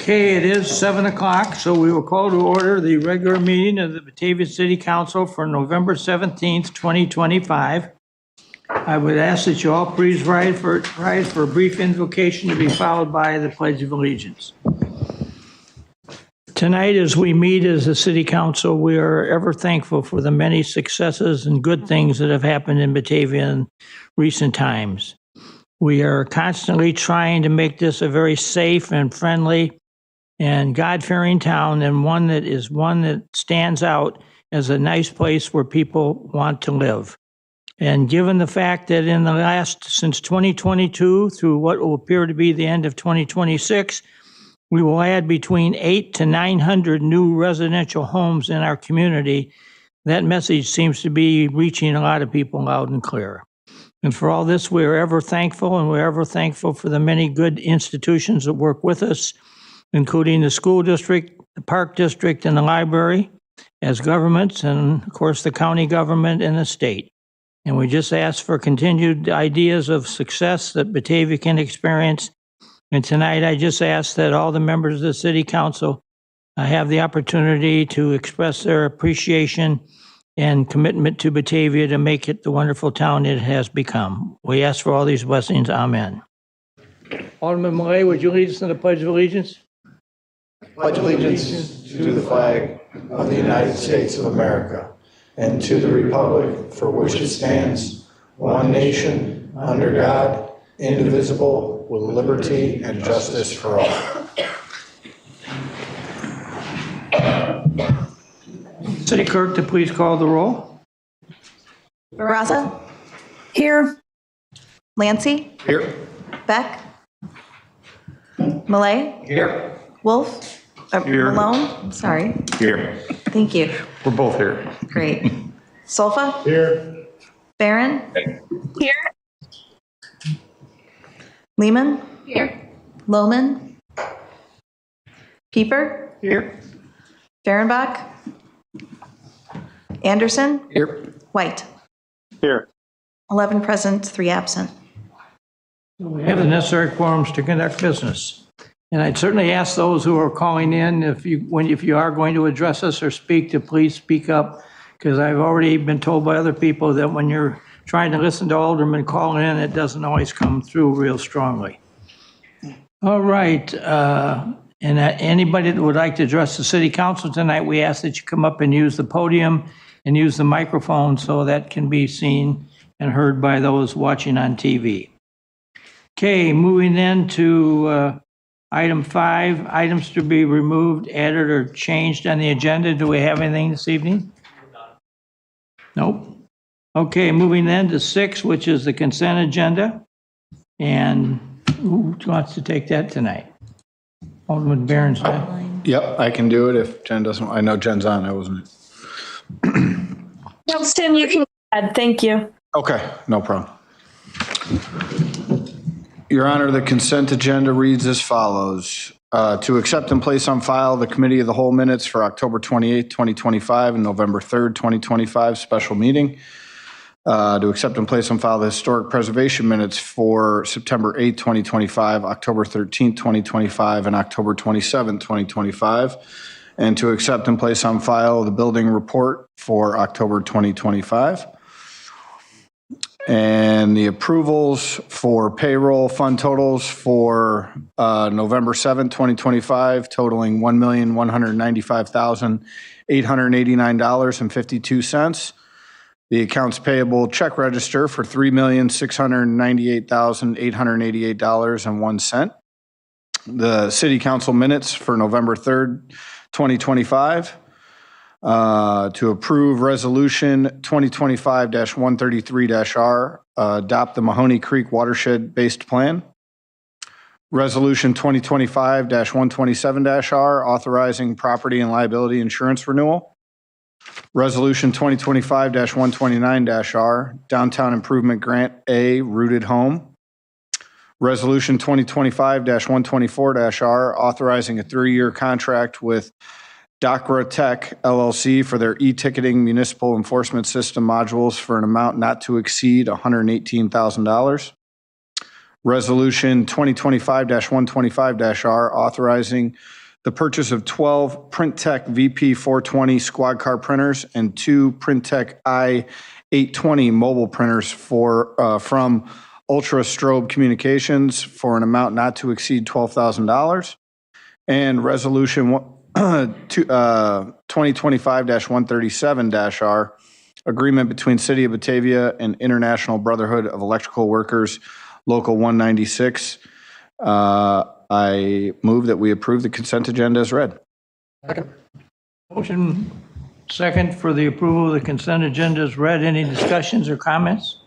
Okay, it is 7 o'clock, so we will call to order the regular meeting of the Batavia City Council for November 17th, 2025. I would ask that you all please rise for a brief invocation to be followed by the Pledge of Allegiance. Tonight, as we meet as a City Council, we are ever thankful for the many successes and good things that have happened in Batavia in recent times. We are constantly trying to make this a very safe and friendly and God-fearing town, and one that stands out as a nice place where people want to live. And given the fact that since 2022 through what will appear to be the end of 2026, we will add between 800 to 900 new residential homes in our community, that message seems to be reaching a lot of people loud and clear. And for all this, we're ever thankful, and we're ever thankful for the many good institutions that work with us, including the school district, the park district, and the library as governments, and of course the county government and the state. And we just ask for continued ideas of success that Batavia can experience. And tonight, I just ask that all the members of the City Council have the opportunity to express their appreciation and commitment to Batavia to make it the wonderful town it has become. We ask for all these blessings. Amen. Alderman Millay, would you lead us in the Pledge of Allegiance? Pledge allegiance to the flag of the United States of America and to the republic for which it stands, one nation, under God, indivisible, with liberty and justice for all. City Clerk, to please call the roll. Barraza? Here. Lancy? Here. Beck? Millay? Here. Wolf? Here. Malone? I'm sorry. Here. Thank you. We're both here. Great. Solfa? Here. Barron? Here. Lehman? Here. Lohman? Pieper? Here. Fehrenbach? Anderson? Here. White? Here. 11 present, 3 absent. We have the necessary quorums to conduct business. And I'd certainly ask those who are calling in, if you are going to address us or speak, to please speak up, because I've already been told by other people that when you're trying to listen to aldermen call in, it doesn't always come through real strongly. All right. And anybody that would like to address the City Council tonight, we ask that you come up and use the podium and use the microphone so that can be seen and heard by those watching on TV. Okay, moving then to item 5, items to be removed, added, or changed on the agenda. Do we have anything this evening? Nope. Okay, moving then to 6, which is the consent agenda. And who wants to take that tonight? Alderman Barron's. Yep, I can do it if Jen doesn't. I know Jen's on. I wasn't. Justin, you can go ahead. Thank you. Okay, no problem. Your Honor, the consent agenda reads as follows. To accept and place on file the Committee of the Whole minutes for October 28th, 2025 and November 3rd, 2025 special meeting. To accept and place on file the Historic Preservation minutes for September 8th, 2025, October 13th, 2025, and October 27th, 2025. And to accept and place on file the Building Report for October 2025. And the approvals for payroll fund totals for November 7th, 2025, totaling $1,195,889.52. The accounts payable check register for $3,698,888.01. The City Council minutes for November 3rd, 2025. To approve Resolution 2025-133-R, adopt the Mahoney Creek Watershed-Based Plan. Resolution 2025-127-R, authorizing property and liability insurance renewal. Resolution 2025-129-R, Downtown Improvement Grant A, Rooted Home. Resolution 2025-124-R, authorizing a 3-year contract with Docra Tech LLC for their e-ticketing municipal enforcement system modules for an amount not to exceed $118,000. Resolution 2025-125-R authorizing the purchase of 12 PrintTech VP420 squad car printers and 2 PrintTech i820 mobile printers from Ultra Strobe Communications for an amount not to exceed $12,000. And Resolution 2025-137-R, agreement between City of Batavia and International Brotherhood of Electrical Workers, Local 196. I move that we approve the consent agenda as read. Motion second for the approval of the consent agenda is read. Any discussions or comments?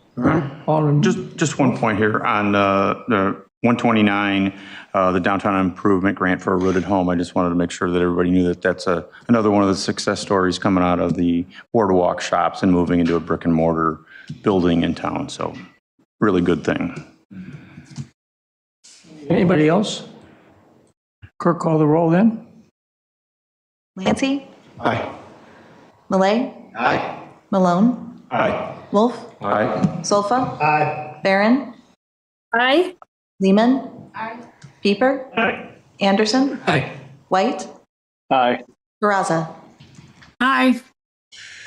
Alderman, Just one point here on the 129, the downtown improvement grant for a rooted home. I just wanted to make sure that everybody knew that that's another one of the success stories coming out of the boardwalk shops and moving into a brick and mortar building in town. So really good thing. anybody else? Clerk, call the roll then. Lancy, Aye. Malay, Aye. Malone, Aye. Wolf, Aye. Solfa. Barron, Aye. Lehman. Pieper. Anderson. Aye. White. Aye. Baraza. Aye.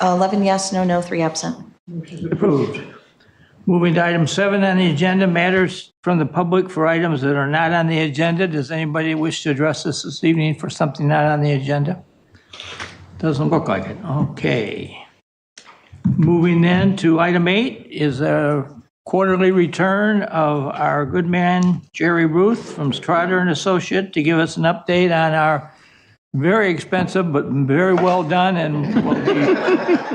11 yes, no, 3 absent. Approved. Moving to item 7 on the agenda, matters from the public for items that are not on the agenda. Does anybody wish to address us this evening for something not on the agenda? Doesn't look like it. Okay. Moving then to item 8 is a quarterly return of our good man, Jerry Ruth from Strider and Associate, to give us an update on our very expensive but very well done and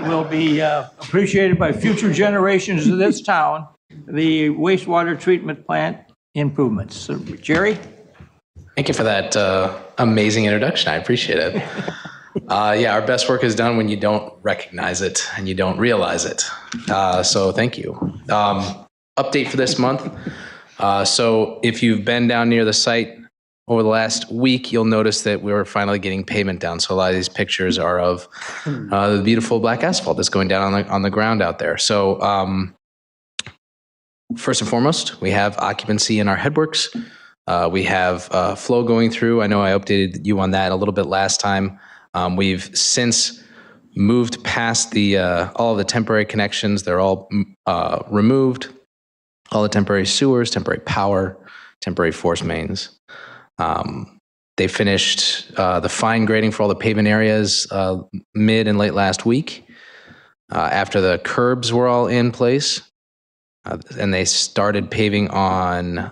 will be appreciated by future generations of this town, the wastewater treatment plant improvements. So, Jerry? Thank you for that amazing introduction. I appreciate it. Yeah, our best work is done when you don't recognize it and you don't realize it. So thank you. Update for this month. So if you've been down near the site over the last week, you'll notice that we were finally getting pavement down. So a lot of these pictures are of the beautiful black asphalt that's going down on the ground out there. So first and foremost, we have occupancy in our headworks. We have flow going through. I know I updated you on that a little bit last time. We've since moved past all of the temporary connections. They're all removed. All the temporary sewers, temporary power, temporary force mains. They finished the fine grading for all the pavement areas mid and late last week after the curbs were all in place. And they started paving on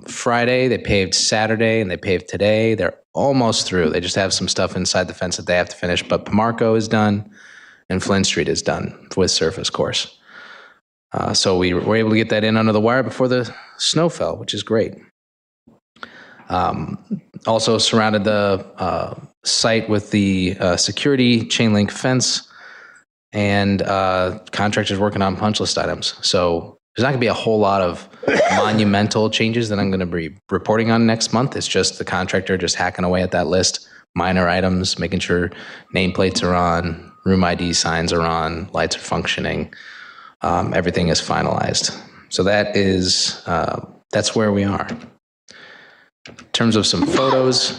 Friday. They paved Saturday and they paved today. They're almost through. They just have some stuff inside the fence that they have to finish. But Pomarco is done and Flint Street is done with surface course. So we were able to get that in under the wire before the snow fell, which is great. Also surrounded the site with the security chain link fence and contractors working on punch list items. So there's not going to be a whole lot of monumental changes that I'm going to be reporting on next month. It's just the contractor just hacking away at that list, minor items, making sure nameplates are on, room ID signs are on, lights are functioning. Everything is finalized. So that's where we are. In terms of some photos,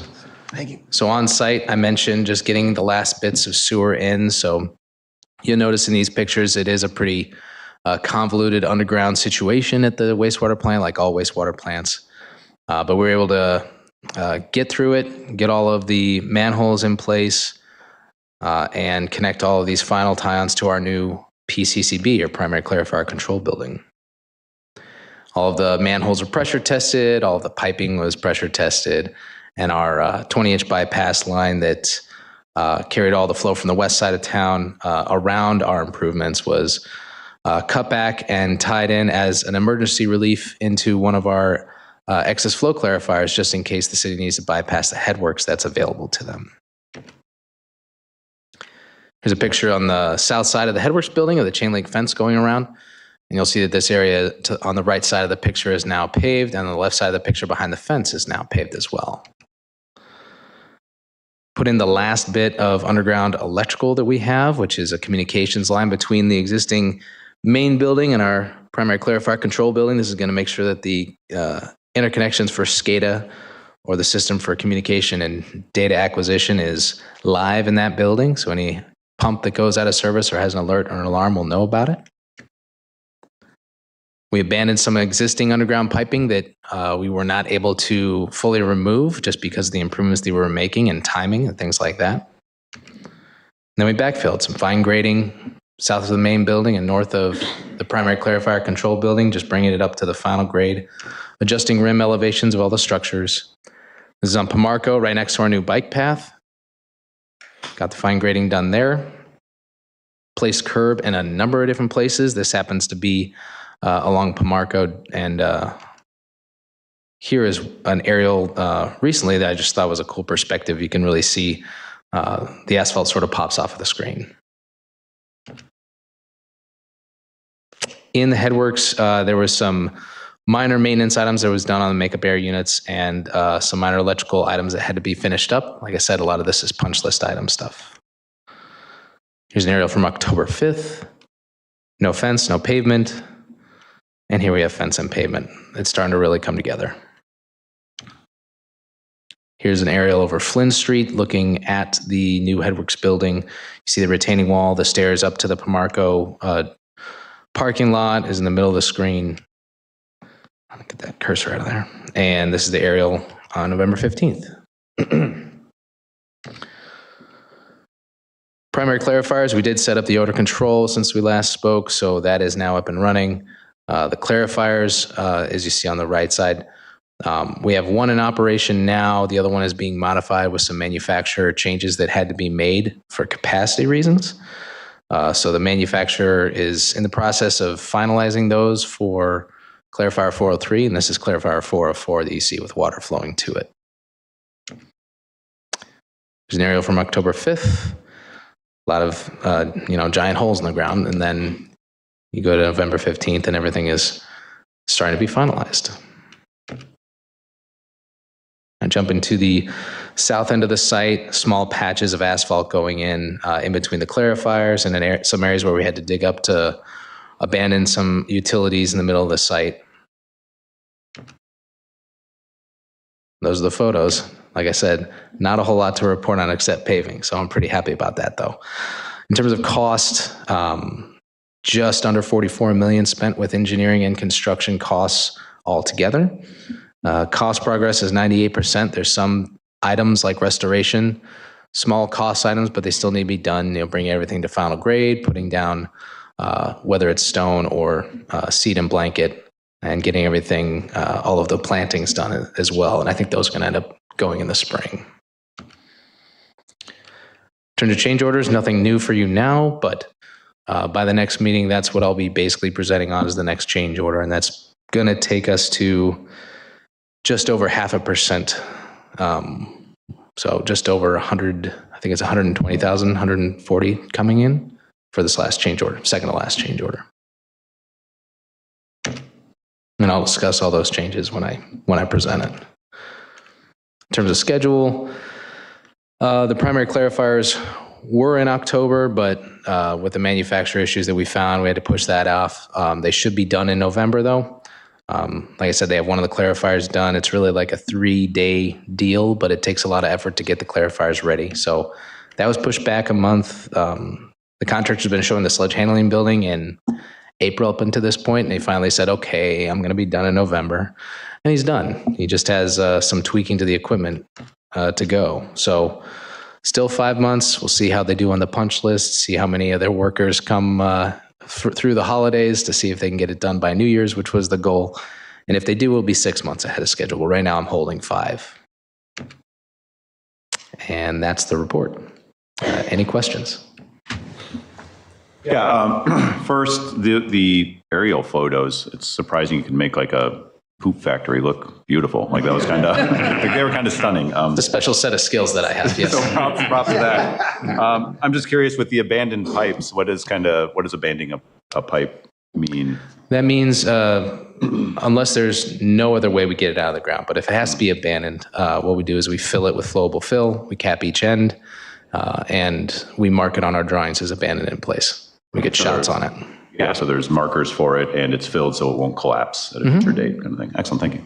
thank you. So on site, I mentioned just getting the last bits of sewer in. So you'll notice in these pictures, it is a pretty convoluted underground situation at the wastewater plant, like all wastewater plants. But we were able to get through it, get all of the manholes in place, and connect all of these final tie-ons to our new PCCB, or Primary Clarifier Control Building. All of the manholes are pressure tested, all of the piping was pressure tested, and our 20-inch bypass line that carried all the flow from the west side of town around our improvements was cut back and tied in as an emergency relief into one of our excess flow clarifiers, just in case the city needs to bypass the headworks that's available to them. Here's a picture on the south side of the headworks building of the chain link fence going around. And you'll see that this area on the right side of the picture is now paved, and on the left side of the picture behind the fence is now paved as well. Put in the last bit of underground electrical that we have, which is a communications line between the existing main building and our primary clarifier control building. This is going to make sure that the interconnections for SCADA, or the system for communication and data acquisition, is live in that building. So any pump that goes out of service or has an alert or an alarm will know about it. We abandoned some existing underground piping that we were not able to fully remove just because of the improvements that we were making and timing and things like that. And then we backfilled some fine grading south of the main building and north of the primary clarifier control building, just bringing it up to the final grade, adjusting rim elevations of all the structures. This is on Pomarco, right next to our new bike path. Got the fine grading done there. Placed curb in a number of different places. This happens to be along Pomarco, and here is an aerial recently that I just thought was a cool perspective. You can really see the asphalt sort of pops off of the screen. In the headworks, there was some minor maintenance items that was done on the makeup air units, and some minor electrical items that had to be finished up. Like I said, a lot of this is punch list item stuff. Here's an aerial from October 5th. No fence, no pavement. And here we have fence and pavement. It's starting to really come together. Here's an aerial over Flynn Street looking at the new headworks building. You see the retaining wall, the stairs up to the Pomarco parking lot is in the middle of the screen. I'll get that cursor out of there. And this is the aerial on November 15th. Primary clarifiers, we did set up the odor control since we last spoke, so that is now up and running. The clarifiers, as you see on the right side, we have one in operation now. The other one is being modified with some manufacturer changes that had to be made for capacity reasons. So the manufacturer is in the process of finalizing those for clarifier 403, and this is clarifier 404 that you see with water flowing to it. There's an aerial from October 5th. A lot of giant holes in the ground, and then you go to November 15th and everything is starting to be finalized. I jump into the south end of the site, small patches of asphalt going in between the clarifiers, and then some areas where we had to dig up to abandon some utilities in the middle of the site. Those are the photos. Like I said, not a whole lot to report on except paving, so I'm pretty happy about that though. In terms of cost, just under 44 million spent with engineering and construction costs altogether. Cost progress is 98%. There's some items like restoration, small cost items, but they still need to be done. Bringing everything to final grade, putting down whether it's stone or seed and blanket, and getting everything, all of the plantings done as well. And I think those are going to end up going in the spring. In terms of change orders, nothing new for you now, but by the next meeting, that's what I'll be basically presenting on as the next change order. And that's going to take us to just over 0.5%. So just over 100, I think it's 120,000, 140 coming in for this last change order, second to last change order. And I'll discuss all those changes when I present it. In terms of schedule, the primary clarifiers were in October, but with the manufacturer issues that we found, we had to push that off. They should be done in November, though. Like I said, they have one of the clarifiers done. It's really like a 3-day deal, but it takes a lot of effort to get the clarifiers ready. So that was pushed back a month. The contractor's been showing the sludge handling building in April up until this point, and they finally said, okay, I'm going to be done in November. And he's done. He just has some tweaking to the equipment to go. So still 5 months. We'll see how they do on the punch list, see how many of their workers come through the holidays to see if they can get it done by New Year's, which was the goal. And if they do, we'll be 6 months ahead of schedule. Right now I'm holding 5. And that's the report. Any questions? Yeah, first, the aerial photos, it's surprising you can make like a poop factory look beautiful. Like that was kind of, they were kind of stunning. It's a special set of skills that I have, yes. So props to that. I'm just curious with the abandoned pipes, what does abandoning a pipe mean? That means unless there's no other way we get it out of the ground, but if it has to be abandoned, what we do is we fill it with flowable fill, we cap each end, and we mark it on our drawings as abandoned in place. We get shots on it. Yeah, so there's markers for it, and it's filled so it won't collapse at a future date, kind of thing. Excellent, thank you.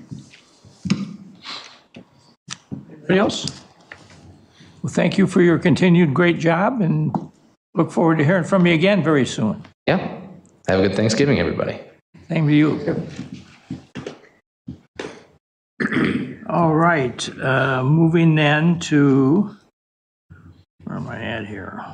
Anybody else? Well, thank you for your continued great job, and look forward to hearing from you again very soon. Yeah. Have a good Thanksgiving, everybody. Same to you. All right, moving then to, where am I at here?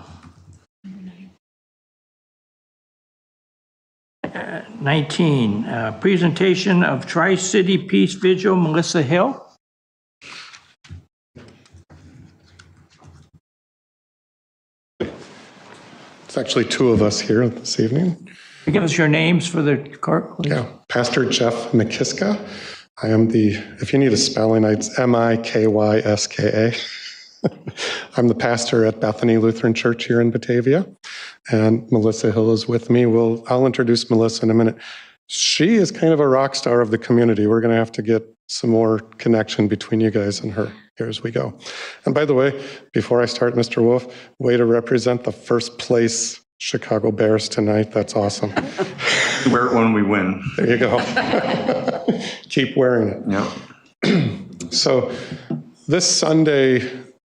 19, presentation of Tri-City Peace Vigil, Melissa Hill. It's actually two of us here this evening. Give us your names for the clerk, please. Yeah, Pastor Jeff McKiska. I am if you need a spelling, it's MikYska. I'm the pastor at Bethany Lutheran Church here in Batavia, and Melissa Hill is with me. I'll introduce Melissa in a minute. She is kind of a rock star of the community. We're going to have to get some more connection between you guys and her here as we go. And by the way, before I start, Mr. Wolf, way to represent the first place Chicago Bears tonight. That's awesome. Wear it when we win. There you go. Keep wearing it. Yeah. So this Sunday,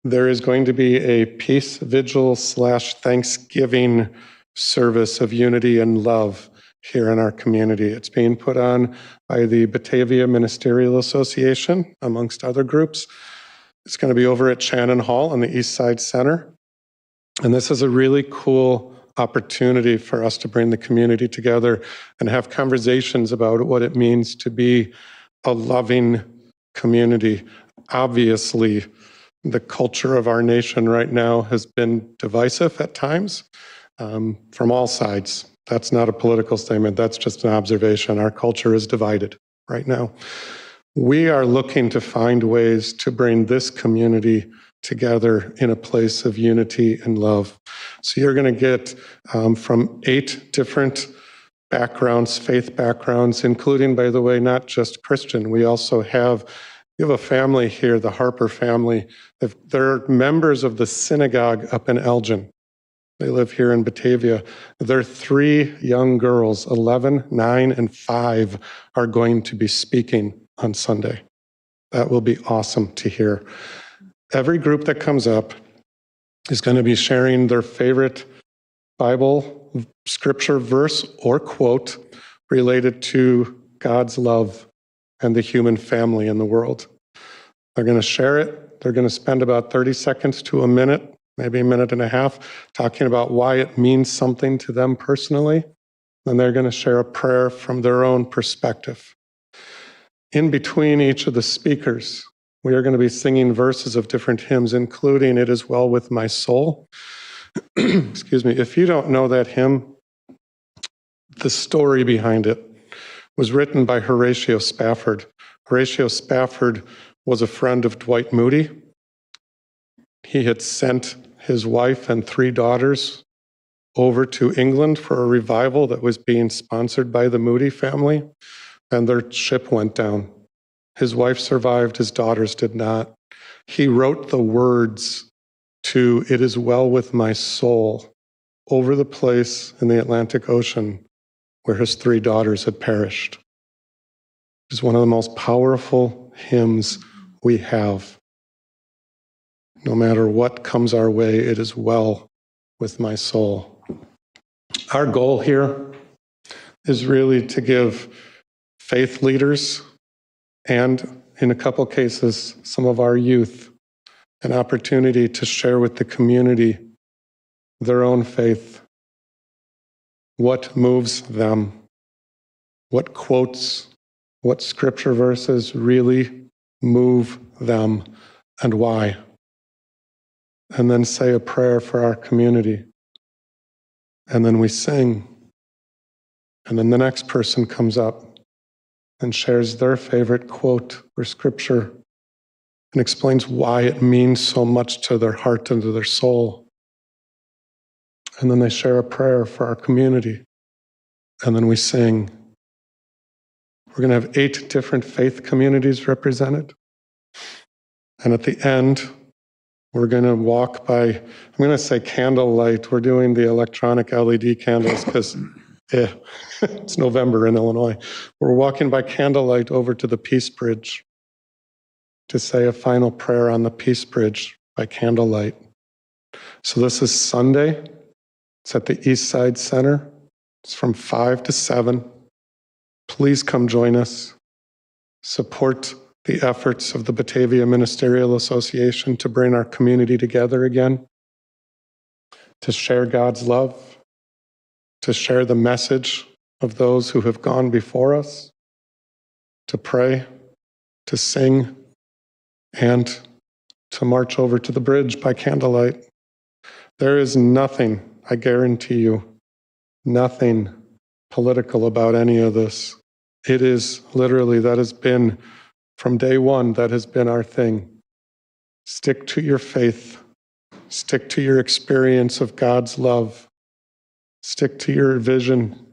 there is going to be a peace vigil / Thanksgiving service of unity and love here in our community. It's being put on by the Batavia Ministerial Association, amongst other groups. It's going to be over at Shannon Hall on the East Side Center. And this is a really cool opportunity for us to bring the community together and have conversations about what it means to be a loving community. Obviously, the culture of our nation right now has been divisive at times from all sides. That's not a political statement. That's just an observation. Our culture is divided right now. We are looking to find ways to bring this community together in a place of unity and love. So you're going to get from 8 different backgrounds, faith backgrounds, including, by the way, not just Christian. We also have a family here, the Harper family. They're members of the synagogue up in Elgin. They live here in Batavia. Their 3 young girls, 11, 9, and 5, are going to be speaking on Sunday. That will be awesome to hear. Every group that comes up is going to be sharing their favorite Bible, scripture verse, or quote related to God's love and the human family in the world. They're going to share it. They're going to spend about 30 seconds to a minute, maybe a minute and a half, talking about why it means something to them personally. Then they're going to share a prayer from their own perspective. In between each of the speakers, we are going to be singing verses of different hymns, including It Is Well With My Soul. Excuse me. If you don't know that hymn, the story behind it was written by Horatio Spafford. Horatio Spafford was a friend of Dwight Moody. He had sent his wife and 3 daughters over to England for a revival that was being sponsored by the Moody family, and their ship went down. His wife survived, his daughters did not. He wrote the words to It Is Well With My Soul over the place in the Atlantic Ocean where his 3 daughters had perished. It's one of the most powerful hymns we have. No matter what comes our way, it is well with my soul. Our goal here is really to give faith leaders and, in a couple cases, some of our youth an opportunity to share with the community their own faith, what moves them, what quotes, what scripture verses really move them, and why. And then say a prayer for our community. And then we sing. And then the next person comes up and shares their favorite quote or scripture and explains why it means so much to their heart and to their soul. And then they share a prayer for our community. And then we sing. We're going to have 8 different faith communities represented. And at the end, we're going to walk by, I'm going to say candlelight. We're doing the electronic LED candles because It's November in Illinois. We're walking by candlelight over to the Peace Bridge to say a final prayer on the Peace Bridge by candlelight. So this is Sunday. It's at the East Side Center. It's from 5 to 7. Please come join us. Support the efforts of the Batavia Ministerial Association to bring our community together again, to share God's love, to share the message of those who have gone before us, to pray, to sing, and to march over to the bridge by candlelight. There is nothing, I guarantee you, nothing political about any of this. It is literally, that has been, from day one, that has been our thing. Stick to your faith. Stick to your experience of God's love. Stick to your vision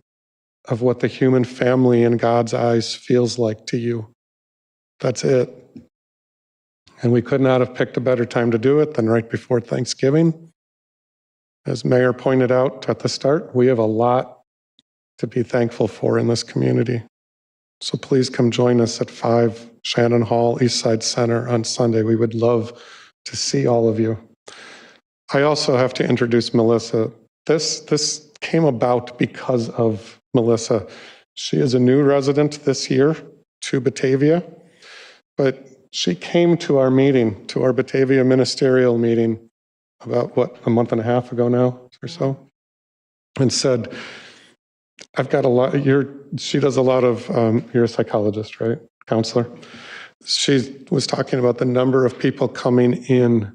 of what the human family in God's eyes feels like to you. That's it. And we could not have picked a better time to do it than right before Thanksgiving. As Mayor pointed out at the start, we have a lot to be thankful for in this community. So please come join us at 5 Shannon Hall, East Side Center on Sunday. We would love to see all of you. I also have to introduce Melissa. This came about because of Melissa. She is a new resident this year to Batavia, but she came to our meeting, to our Batavia ministerial meeting about, a month and a half ago now or so, and said, I've got a lot, she does a lot of, you're a psychologist, right? Counselor. She was talking about the number of people coming in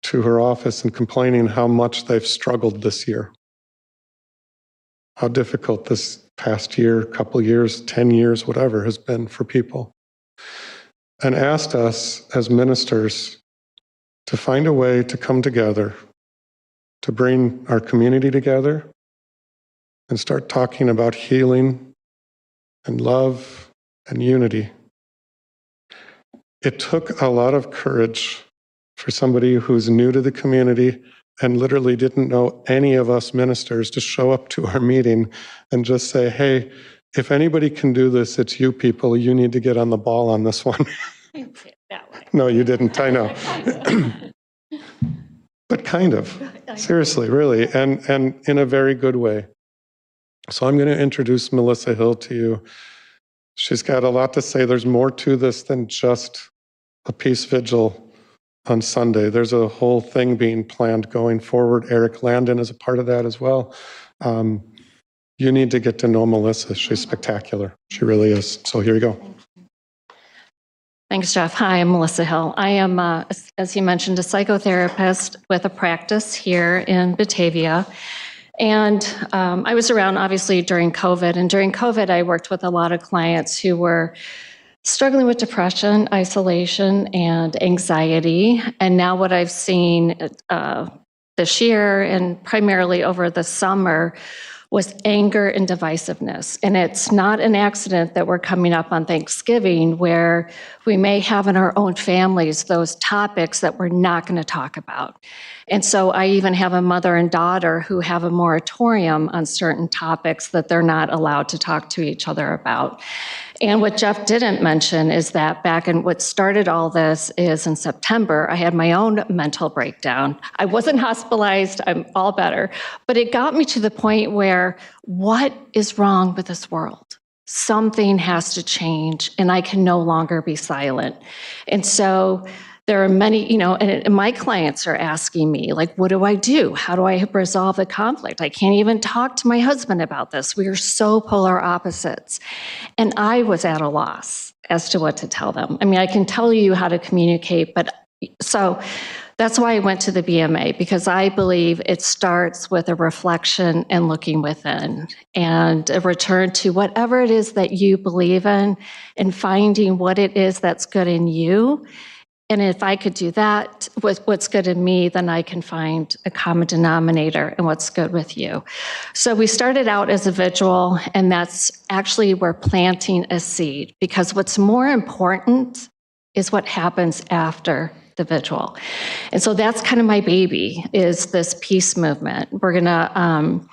to her office and complaining how much they've struggled this year. How difficult this past year, couple years, 10 years, whatever has been for people. And asked us as ministers to find a way to come together, to bring our community together and start talking about healing and love and unity. It took a lot of courage for somebody who's new to the community and literally didn't know any of us ministers to show up to our meeting and just say, hey, if anybody can do this, it's you people. You need to get on the ball on this one. That way. No, you didn't. I know. But kind of. Seriously, really. And in a very good way. So I'm going to introduce Melissa Hill to you. She's got a lot to say. There's more to this than just a peace vigil on Sunday. There's a whole thing being planned going forward. Eric Landon is a part of that as well. You need to get to know Melissa. She's spectacular. She really is. So here you go. Thanks, Jeff. Hi, I'm Melissa Hill. I am, as you mentioned, a psychotherapist with a practice here in Batavia. And I was around, obviously, during COVID. And during COVID, I worked with a lot of clients who were struggling with depression, isolation, and anxiety. And now what I've seen this year and primarily over the summer was anger and divisiveness. And it's not an accident that we're coming up on Thanksgiving where we may have in our own families those topics that we're not going to talk about. And so I even have a mother and daughter who have a moratorium on certain topics that they're not allowed to talk to each other about. And what Jeff didn't mention is that back in what started all this is in September, I had my own mental breakdown. I wasn't hospitalized, I'm all better, but it got me to the point where what is wrong with this world? Something has to change and I can no longer be silent. And so there are many, and my clients are asking me, like, what do I do? How do I resolve the conflict? I can't even talk to my husband about this. We are so polar opposites. And I was at a loss as to what to tell them. I mean, I can tell you how to communicate, but so that's why I went to the BMA, because I believe it starts with a reflection and looking within and a return to whatever it is that you believe in and finding what it is that's good in you. And if I could do that with what's good in me, then I can find a common denominator and what's good with you. So we started out as a vigil, and that's actually we're planting a seed, because what's more important is what happens after the vigil. And so that's kind of my baby, is this peace movement. We're going to,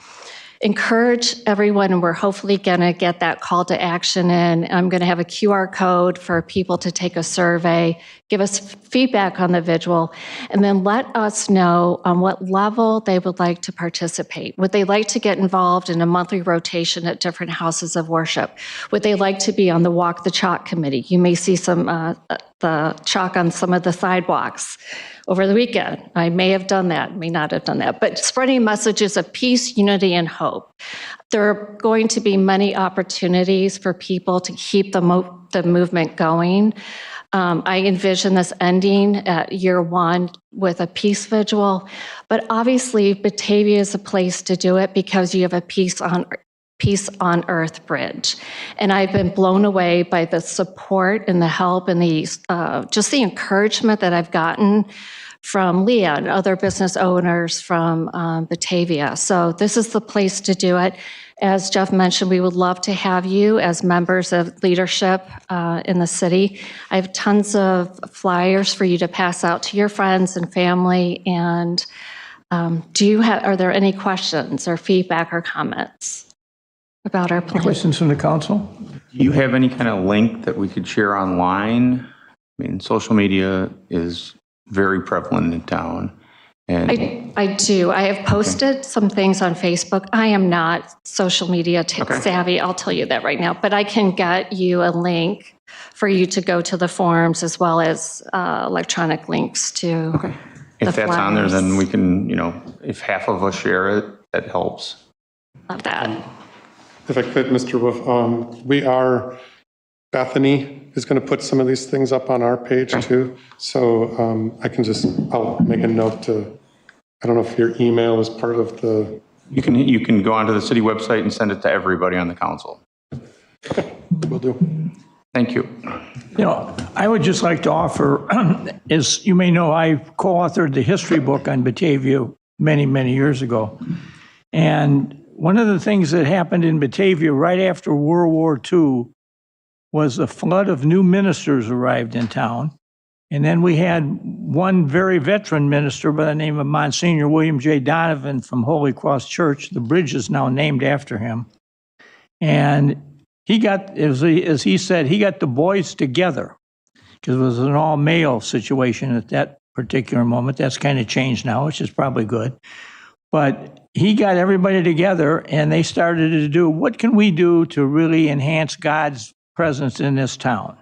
encourage everyone, and we're hopefully going to get that call to action in. I'm going to have a QR code for people to take a survey, give us feedback on the vigil, and then let us know on what level they would like to participate. Would they like to get involved in a monthly rotation at different houses of worship? Would they like to be on the Walk the Chalk committee? You may see some the chalk on some of the sidewalks over the weekend. I may have done that, may not have done that, but spreading messages of peace, unity, and hope. There are going to be many opportunities for people to keep the movement going. I envision this ending at year one with a peace vigil, but obviously Batavia is a place to do it because you have a Peace on Earth bridge. And I've been blown away by the support and the help and the just the encouragement that I've gotten from Leah and other business owners from Batavia. So this is the place to do it. As Jeff mentioned, we would love to have you as members of leadership in the city. I have tons of flyers for you to pass out to your friends and family. And are there any questions or feedback or comments about our plan? Questions from the council? Do you have any kind of link that we could share online? I mean, social media is very prevalent in town. And I do. I have posted some things on Facebook. I am not social media savvy, I'll tell you that right now, but I can get you a link for you to go to the forums as well as electronic links to if that's on there, then we can, if half of us share it, that helps. Love that. If I could, Mr. Wolf, Bethany is going to put some of these things up on our page too. So I'll make a note I don't know if your email is part of the. You can go onto the city website and send it to everybody on the council. Will do. Thank you. I would just like to offer, as you may know, I co-authored the history book on Batavia many, many years ago. And one of the things that happened in Batavia right after World War II was a flood of new ministers arrived in town. And then we had one very veteran minister by the name of Monsignor William J. Donovan from Holy Cross Church. The bridge is now named after him. And he got, as he said, he got the boys together because it was an all-male situation at that particular moment. That's kind of changed now, which is probably good. But he got everybody together and they started to do, what can we do to really enhance God's presence in this town?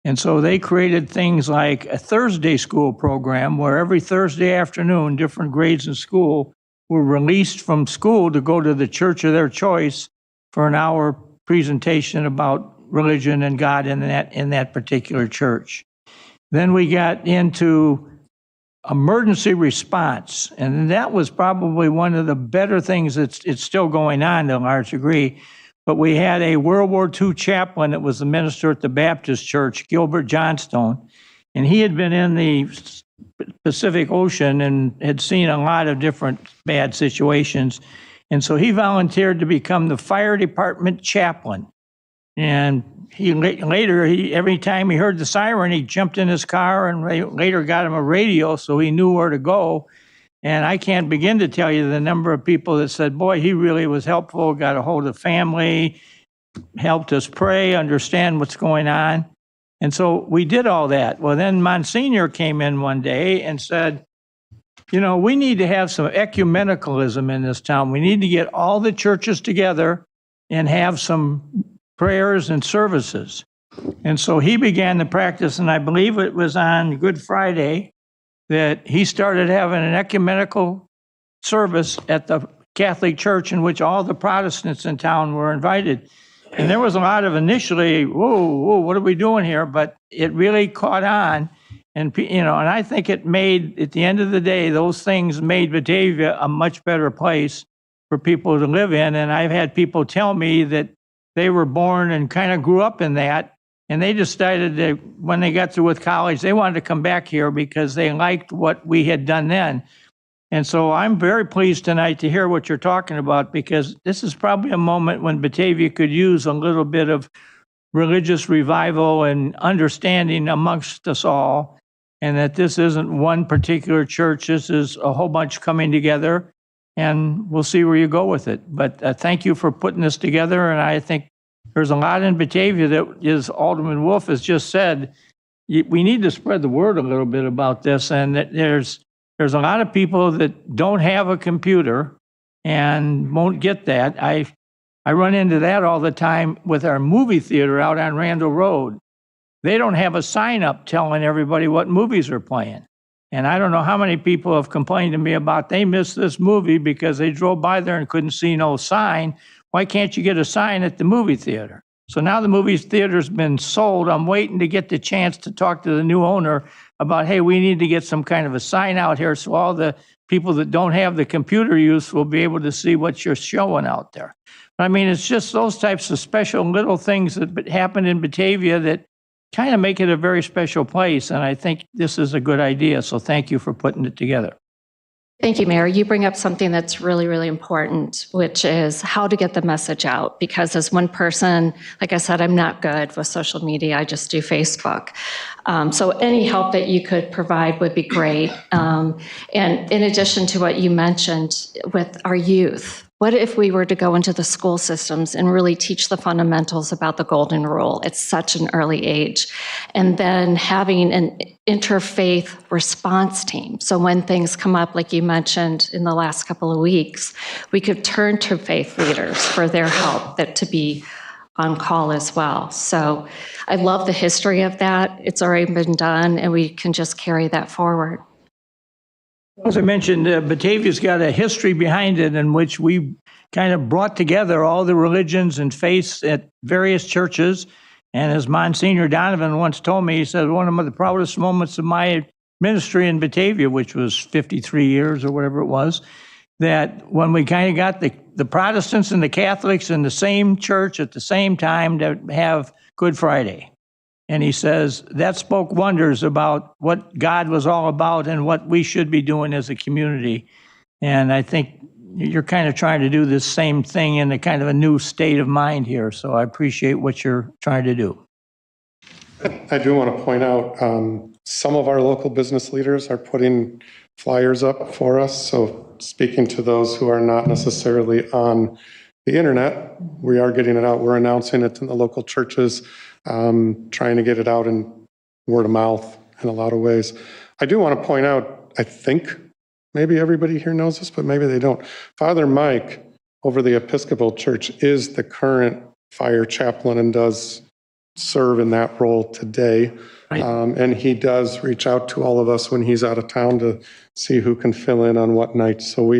And so they created things like a Thursday school program where every Thursday afternoon, different grades in school were released from school to go to the church of their choice for an hour presentation about religion and God in that particular church. Then we got into emergency response, and that was probably one of the better things it's still going on to a large degree. But we had a World War II chaplain that was the minister at the Baptist Church, Gilbert Johnstone, and he had been in the Pacific Ocean and had seen a lot of different bad situations. And so he volunteered to become the fire department chaplain. And he later, every time he heard the siren, he jumped in his car and later got him a radio so he knew where to go. And I can't begin to tell you the number of people that said, boy, he really was helpful, got a hold of family, helped us pray, understand what's going on. And so we did all that. Well, then Monsignor came in one day and said, we need to have some ecumenicalism in this town. We need to get all the churches together and have some prayers and services. And so he began the practice, and I believe it was on Good Friday that he started having an ecumenical service at the Catholic Church in which all the Protestants in town were invited. And there was a lot of initially, whoa, what are we doing here? But it really caught on. And, and I think it made, at the end of the day, those things made Batavia a much better place for people to live in. And I've had people tell me that they were born and kind of grew up in that. And they decided that when they got through with college, they wanted to come back here because they liked what we had done then. And so I'm very pleased tonight to hear what you're talking about, because this is probably a moment when Batavia could use a little bit of religious revival and understanding amongst us all, and that this isn't one particular church. This is a whole bunch coming together and we'll see where you go with it. But thank you for putting this together, and I think there's a lot in Batavia that, as Alderman Wolf has just said, we need to spread the word a little bit about this, and that there's a lot of people that don't have a computer and won't get that. I run into that all the time with our movie theater out on Randall Road. They don't have a sign up telling everybody what movies are playing. And I don't know how many people have complained to me about they missed this movie because they drove by there and couldn't see no sign. Why can't you get a sign at the movie theater? So now the movie theater's been sold. I'm waiting to get the chance to talk to the new owner about, hey, we need to get some kind of a sign out here so all the people that don't have the computer use will be able to see what you're showing out there. But I mean, it's just those types of special little things that happen in Batavia that kind of make it a very special place. And I think this is a good idea. So thank you for putting it together. Thank you, Mayor. You bring up something that's really, really important, which is how to get the message out. Because as one person, like I said, I'm not good with social media. I just do Facebook. So any help that you could provide would be great. And in addition to what you mentioned with our youth, what if we were to go into the school systems and really teach the fundamentals about the Golden Rule at such an early age? And then having an interfaith response team. So when things come up, like you mentioned in the last couple of weeks, we could turn to faith leaders for their help to be on call as well. So I love the history of that. It's already been done, and we can just carry that forward. As I mentioned, Batavia's got a history behind it in which we kind of brought together all the religions and faiths at various churches. And as Monsignor Donovan once told me, he said, one of the proudest moments of my ministry in Batavia, which was 53 years or whatever it was, that when we kind of got the Protestants and the Catholics in the same church at the same time to have Good Friday. And he says that spoke wonders about what God was all about and what we should be doing as a community. And I think you're kind of trying to do this same thing in a kind of a new state of mind here. So I appreciate what you're trying to do. I do want to point out some of our local business leaders are putting flyers up for us. So speaking to those who are not necessarily on the internet, we are getting it out. We're announcing it in the local churches, trying to get it out in word of mouth in a lot of ways. I do want to point out, I think maybe everybody here knows this, but maybe they don't. Father Mike over the Episcopal Church is the current fire chaplain and does serve in that role today. Right. And he does reach out to all of us when he's out of town to see who can fill in on what night. So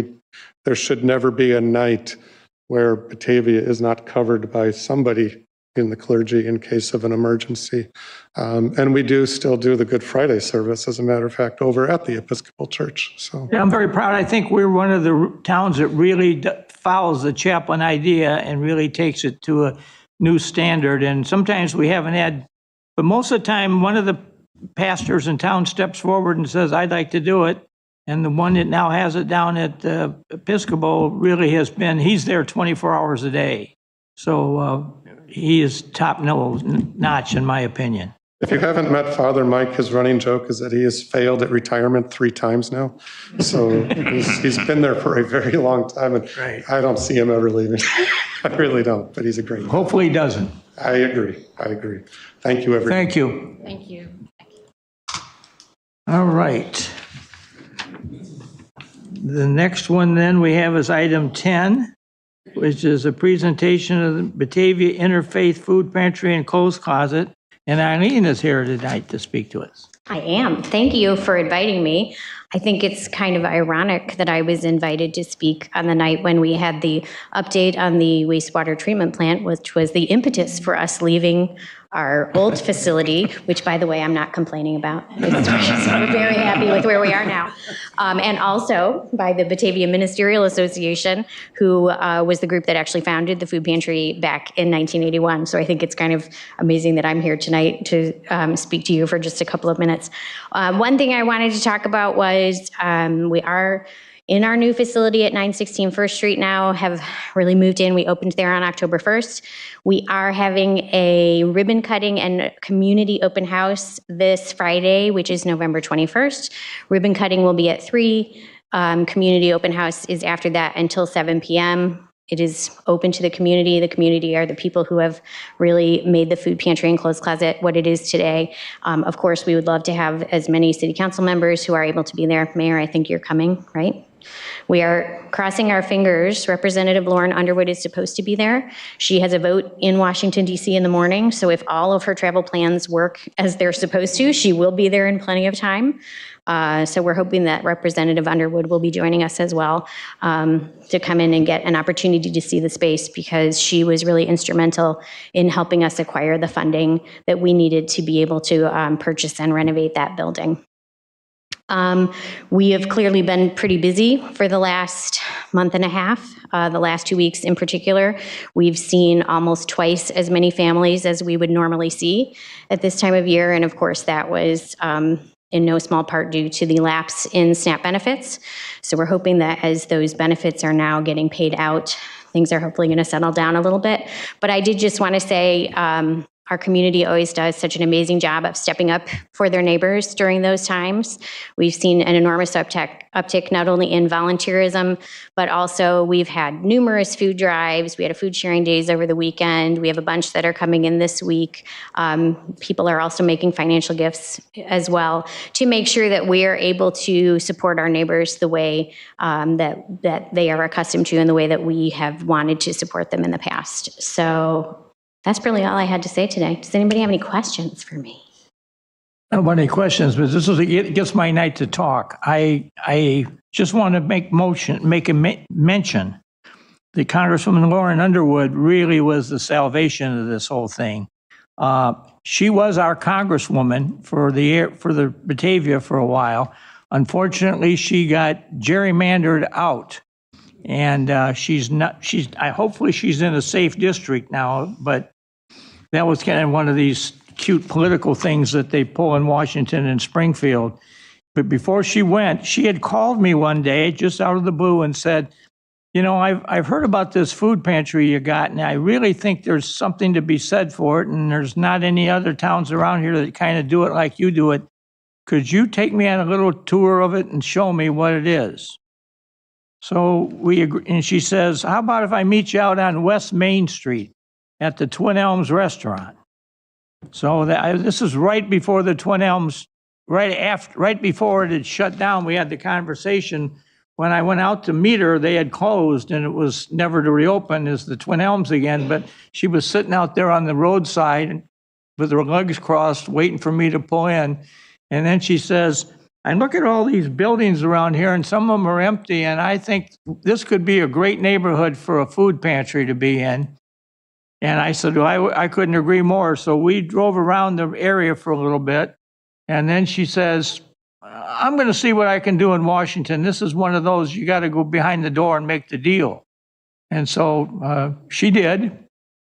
there should never be a night where Batavia is not covered by somebody in the clergy in case of an emergency. And we do still do the Good Friday service, as a matter of fact, over at the Episcopal Church. So Yeah, I'm very proud. I think we're one of the towns that really follows the chaplain idea and really takes it to a new standard. And sometimes we haven't had, but most of the time, one of the pastors in town steps forward and says, I'd like to do it. And the one that now has it down at Episcopal really has been, he's there 24 hours a day. So he is top notch, in my opinion. if you haven't met Father Mike, his running joke is that he has failed at retirement 3 times now. So he's been there for a very long time, and Right. I don't see him ever leaving. I really don't, but he's a great. Hopefully he doesn't. I agree. Thank you, everyone. Thank you. Thank you. All right. The next one then we have is item 10, which is a presentation of the Batavia Interfaith Food Pantry and Clothes Closet. And Eileen is here tonight to speak to us. I am. Thank you for inviting me. I think it's kind of ironic that I was invited to speak on the night when we had the update on the wastewater treatment plant, which was the impetus for us leaving our old facility, which, by the way, I'm not complaining about. We're very happy with where we are now. And also by the Batavia Ministerial Association, who was the group that actually founded the food pantry back in 1981. So I think it's kind of amazing that I'm here tonight to speak to you for just a couple of minutes. One thing I wanted to talk about was we are in our new facility at 916 First Street now, have really moved in. We opened there on October 1st. We are having a ribbon cutting and community open house this Friday, which is November 21st. Ribbon cutting will be at 3. Community open house is after that until 7 p.m. It is open to the community. The community are the people who have really made the food pantry and clothes closet what it is today. Of course, we would love to have as many city council members who are able to be there. Mayor, I think you're coming, right? We are crossing our fingers. Representative Lauren Underwood is supposed to be there. She has a vote in Washington, D.C. in the morning, so if all of her travel plans work as they're supposed to, she will be there in plenty of time. So we're hoping that Representative Underwood will be joining us as well to come in and get an opportunity to see the space, because she was really instrumental in helping us acquire the funding that we needed to be able to purchase and renovate that building. We have clearly been pretty busy for the last month and a half, the last 2 weeks in particular. We've seen almost twice as many families as we would normally see at this time of year. And of course, that was in no small part due to the lapse in SNAP benefits. So we're hoping that as those benefits are now getting paid out, things are hopefully going to settle down a little bit. But I did just want to say, our community always does such an amazing job of stepping up for their neighbors during those times. We've seen an enormous uptick not only in volunteerism, but also we've had numerous food drives. We had a food sharing days over the weekend. We have a bunch that are coming in this week. People are also making financial gifts as well to make sure that we are able to support our neighbors the way that they are accustomed to and the way that we have wanted to support them in the past. So that's really all I had to say today. Does anybody have any questions for me? I don't want any questions, but this is it gets my night to talk. I just want to make a mention that Congresswoman Lauren Underwood really was the salvation of this whole thing. She was our congresswoman for the Batavia for a while. Unfortunately, she got gerrymandered out. And hopefully she's in a safe district now, but that was kind of one of these cute political things that they pull in Washington and Springfield. But before she went, she had called me one day just out of the blue and said, you know, I've heard about this food pantry you got, and I really think there's something to be said for it, and there's not any other towns around here that kind of do it like you do it. Could you take me on a little tour of it and show me what it is? So we agree, and she says, how about if I meet you out on West Main Street at the Twin Elms restaurant? So this is right before the Twin Elms, right before it had shut down. We had the conversation. When I went out to meet her, they had closed and it was never to reopen as the Twin Elms again, but she was sitting out there on the roadside with her legs crossed, waiting for me to pull in. And then she says, I look at all these buildings around here and some of them are empty, and I think this could be a great neighborhood for a food pantry to be in. And I said, well, I couldn't agree more. So we drove around the area for a little bit. And then she says, I'm going to see what I can do in Washington. This is one of those, you got to go behind the door and make the deal. And so she did.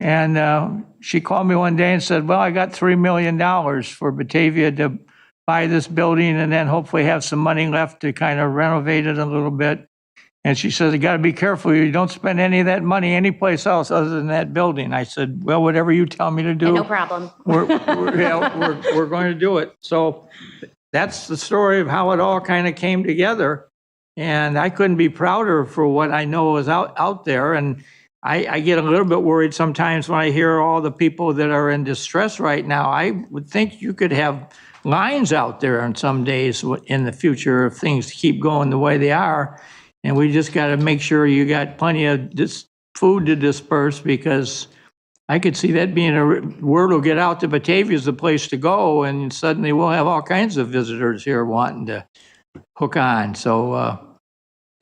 And she called me one day and said, well, I got $3 million for Batavia to buy this building and then hopefully have some money left to kind of renovate it a little bit. And she says, you got to be careful. You don't spend any of that money anyplace else other than that building. I said, well, whatever you tell me to do. No problem. We're going to do it. So that's the story of how it all kind of came together. And I couldn't be prouder for what I know is out there. And I get a little bit worried sometimes when I hear all the people that are in distress right now. I would think you could have lines out there on some days in the future if things keep going the way they are. And we just got to make sure you got plenty of food to disperse, because I could see that being word will get out to Batavia is the place to go, and suddenly we'll have all kinds of visitors here wanting to hook on. So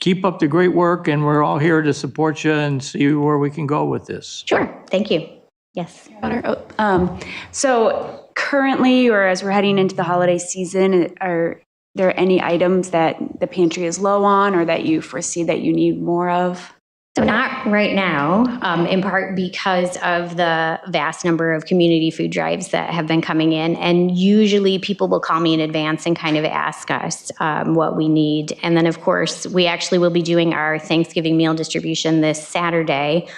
keep up the great work, and we're all here to support you and see where we can go with this. Sure. Thank you. Yes. So currently, or as we're heading into the holiday season, are there any items that the pantry is low on or that you foresee that you need more of? So not right now, in part because of the vast number of community food drives that have been coming in. And usually people will call me in advance and kind of ask us what we need. And then, of course, we actually will be doing our Thanksgiving meal distribution this Saturday.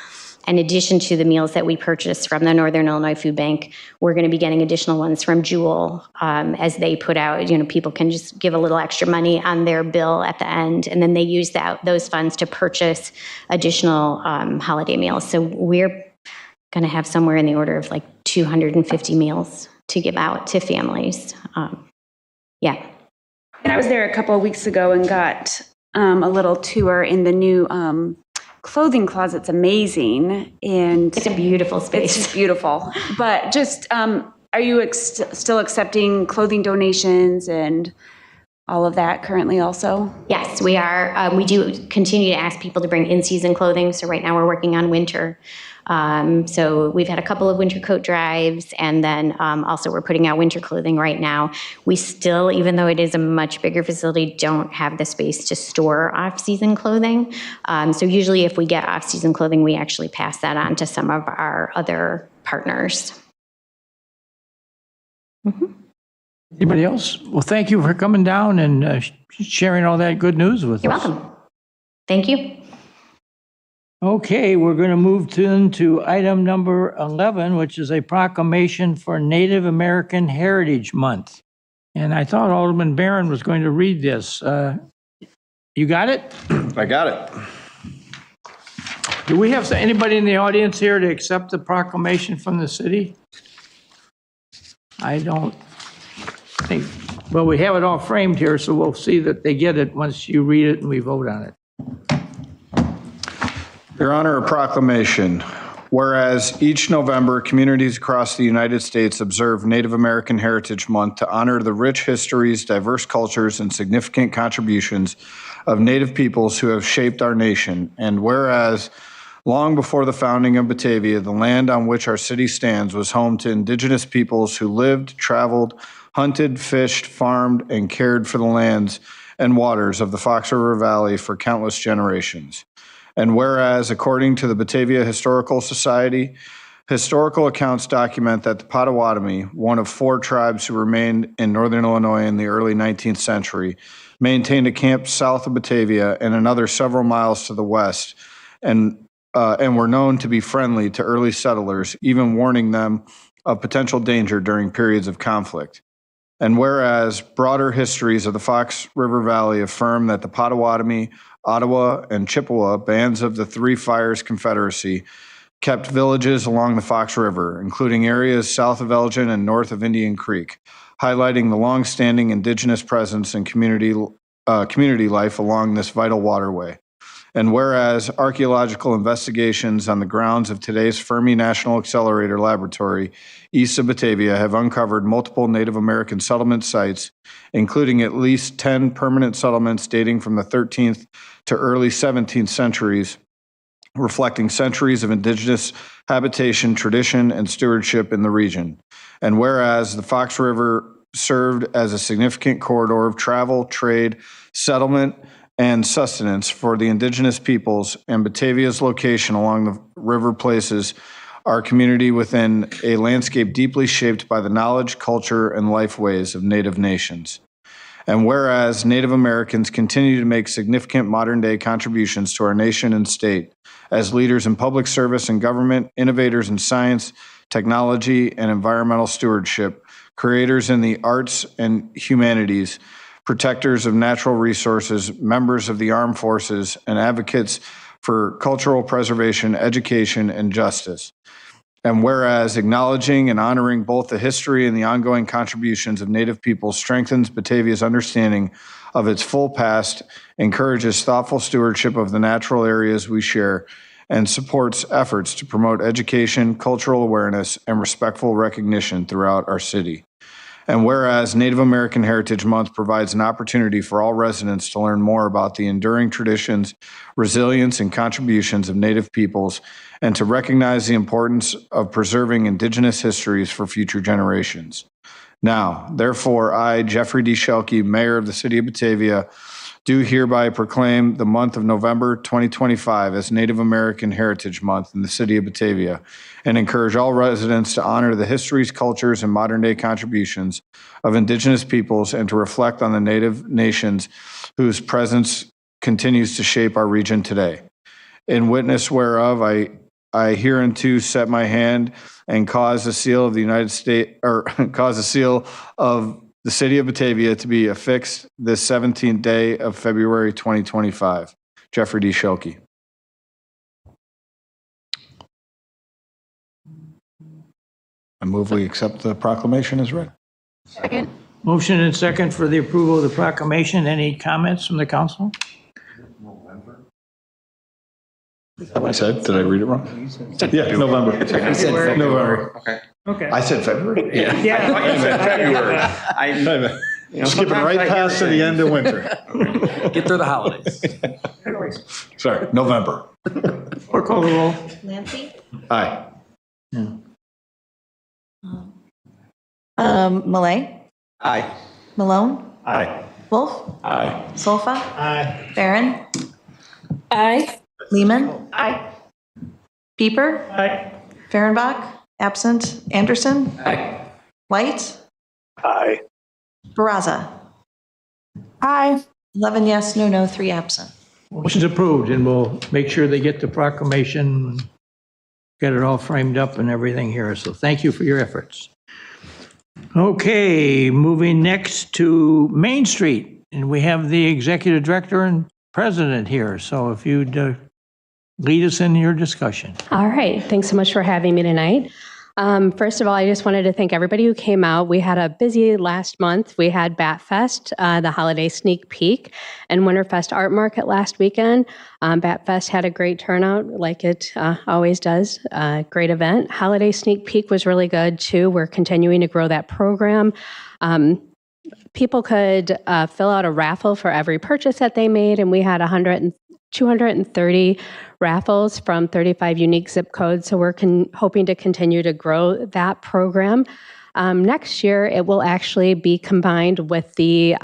In addition to the meals that we purchase from the Northern Illinois Food Bank, we're going to be getting additional ones from Jewel as they put out, people can just give a little extra money on their bill at the end, and then they use those funds to purchase additional holiday meals. So we're going to have somewhere in the order of like 250 meals to give out to families. Yeah. And I was there a couple of weeks ago and got a little tour in the new clothing closet's amazing, and it's a beautiful space. It's beautiful. But just, are you still accepting clothing donations and all of that currently also? Yes, we are. We do continue to ask people to bring in-season clothing. So right now we're working on winter. So we've had a couple of winter coat drives, and then also we're putting out winter clothing right now. We still, even though it is a much bigger facility, don't have the space to store off-season clothing. So usually if we get off-season clothing, we actually pass that on to some of our other partners. Mm-hmm. Anybody else? Well, thank you for coming down and sharing all that good news with us. You're welcome. Thank you. Okay, we're going to move into item number 11, which is a proclamation for Native American Heritage Month. And I thought Alderman Barron was going to read this. You got it? I got it. Do we have anybody in the audience here to accept the proclamation from the city? I don't think, well, we have it all framed here, so we'll see that they get it once you read it and we vote on it. Your Honor, a proclamation. Whereas each November, communities across the United States observe Native American Heritage Month to honor the rich histories, diverse cultures, and significant contributions of Native peoples who have shaped our nation. And whereas long before the founding of Batavia, the land on which our city stands was home to indigenous peoples who lived, traveled, hunted, fished, farmed, and cared for the lands and waters of the Fox River Valley for countless generations. And whereas, according to the Batavia Historical Society, historical accounts document that the Potawatomi, one of 4 tribes who remained in northern Illinois in the early 19th century, maintained a camp south of Batavia and another several miles to the west, and were known to be friendly to early settlers, even warning them of potential danger during periods of conflict. And whereas broader histories of the Fox River Valley affirm that the Potawatomi, Ottawa, and Chippewa bands of the Three Fires Confederacy kept villages along the Fox River, including areas south of Elgin and north of Indian Creek, highlighting the long-standing indigenous presence and community life along this vital waterway. And whereas archaeological investigations on the grounds of today's Fermi National Accelerator Laboratory east of Batavia have uncovered multiple Native American settlement sites, including at least 10 permanent settlements dating from the 13th to early 17th centuries, reflecting centuries of indigenous habitation, tradition, and stewardship in the region. And whereas the Fox River served as a significant corridor of travel, trade, settlement, and sustenance for the indigenous peoples, and Batavia's location along the river places our community within a landscape deeply shaped by the knowledge, culture, and life ways of Native nations. And whereas Native Americans continue to make significant modern-day contributions to our nation and state as leaders in public service and government, innovators in science, technology, and environmental stewardship, creators in the arts and humanities, protectors of natural resources, members of the armed forces, and advocates for cultural preservation, education, and justice. And whereas acknowledging and honoring both the history and the ongoing contributions of Native peoples strengthens Batavia's understanding of its full past, encourages thoughtful stewardship of the natural areas we share, and supports efforts to promote education, cultural awareness, and respectful recognition throughout our city. And whereas Native American Heritage Month provides an opportunity for all residents to learn more about the enduring traditions, resilience, and contributions of Native peoples, and to recognize the importance of preserving Indigenous histories for future generations. Now, therefore, I, Jeffrey D. Schelke, Mayor of the City of Batavia, do hereby proclaim the month of November 2025 as Native American Heritage Month in the City of Batavia, and encourage all residents to honor the histories, cultures, and modern-day contributions of Indigenous peoples and to reflect on the Native nations whose presence continues to shape our region today. In witness whereof, I I hereunto set my hand and cause the seal of the United States, or cause the seal of the city of Batavia to be affixed this 17th day of February 2025. Jeffrey D. Schilke. I move we accept the proclamation as read. Second. Motion and second for the approval of the proclamation. Any comments from the council? I said, did I read it wrong? Yeah, November. I said November. Okay. I said February? Yeah. I thought you said February. Skipping right past to the end of winter. Get through the holidays. Sorry, November. Clerk call the roll. Lancy? Aye. Malay? Aye. Malone? Aye. Wolf? Aye. Solfa? Aye. Barron? Aye. Lehman? Aye. Pieper? Aye. Fehrenbach? Absent. Anderson? Aye. White? Aye. Baraza? Aye. 11 yes, no, 3 absent. Motion's approved, and we'll make sure they get the proclamation, get it all framed up and everything here. So thank you for your efforts. Okay, moving next to Main Street, and we have the executive director and president here. So if you'd lead us in your discussion. All right. Thanks so much for having me tonight. First of all, I just wanted to thank everybody who came out. We had a busy last month. We had Bat Fest, the holiday sneak peek, and Winterfest Art Market last weekend. Bat Fest had a great turnout, like it always does. Great event. Holiday sneak peek was really good, too. We're continuing to grow that program. People could fill out a raffle for every purchase that they made, and we had 230 raffles from 35 unique zip codes. So we're hoping to continue to grow that program. Next year, it will actually be combined with the,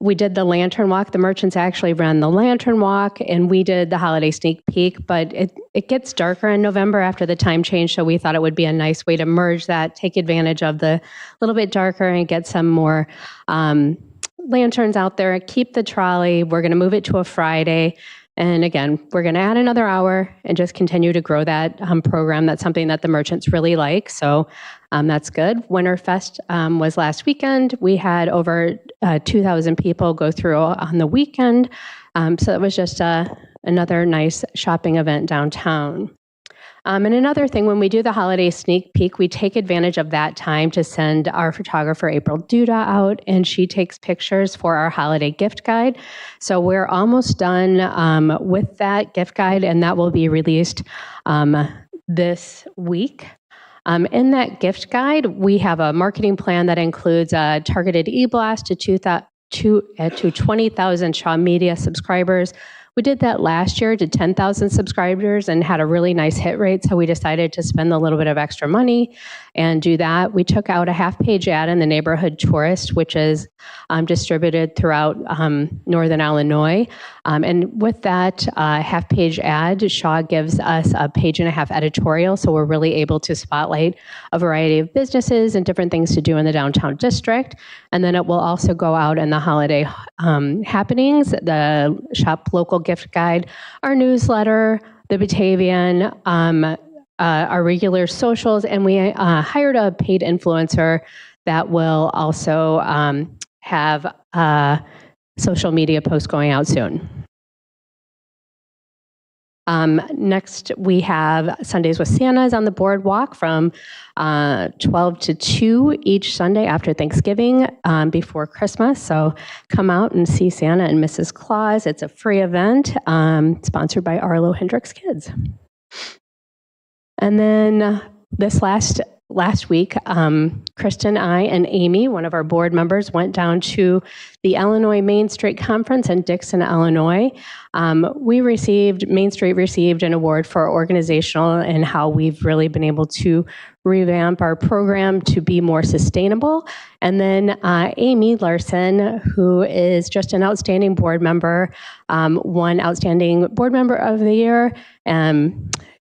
we did the lantern walk. The merchants actually ran the lantern walk, and we did the holiday sneak peek, but it gets darker in November after the time change. So we thought it would be a nice way to merge that, take advantage of the little bit darker and get some more lanterns out there, keep the trolley. We're going to move it to a Friday. And again, we're going to add another hour and just continue to grow that program. That's something that the merchants really like. So that's good. Winterfest was last weekend. We had over 2,000 people go through on the weekend. So it was just another nice shopping event downtown. And another thing, when we do the holiday sneak peek, we take advantage of that time to send our photographer, April Duda, out, and she takes pictures for our holiday gift guide. So we're almost done with that gift guide, and that will be released this week. In that gift guide, we have a marketing plan that includes a targeted e-blast to 20,000 Shaw Media subscribers. We did that last year to 10,000 subscribers and had a really nice hit rate, so we decided to spend a little bit of extra money and do that. We took out a half-page ad in the Neighborhood Tourist, which is distributed throughout Northern Illinois. And with that half-page ad, Shaw gives us a page-and-a-half editorial, so we're really able to spotlight a variety of businesses and different things to do in the downtown district. And then it will also go out in the holiday happenings, the Shop Local Gift Guide, our newsletter, the Batavian, our regular socials, and we hired a paid influencer that will also have social media posts going out soon. Next, we have Sundays with Santas on the boardwalk from 12 to 2 each Sunday after Thanksgiving before Christmas. So come out and see Santa and Mrs. Claus. It's a free event sponsored by Arlo Hendricks Kids. And then this last week, Kristen, I, and Amy, one of our board members, went down to the Illinois Main Street Conference in Dixon, Illinois. Main Street received an award for organizational and how we've really been able to revamp our program to be more sustainable. And then Amy Larson, who is just an outstanding board member, won Outstanding Board Member of the Year.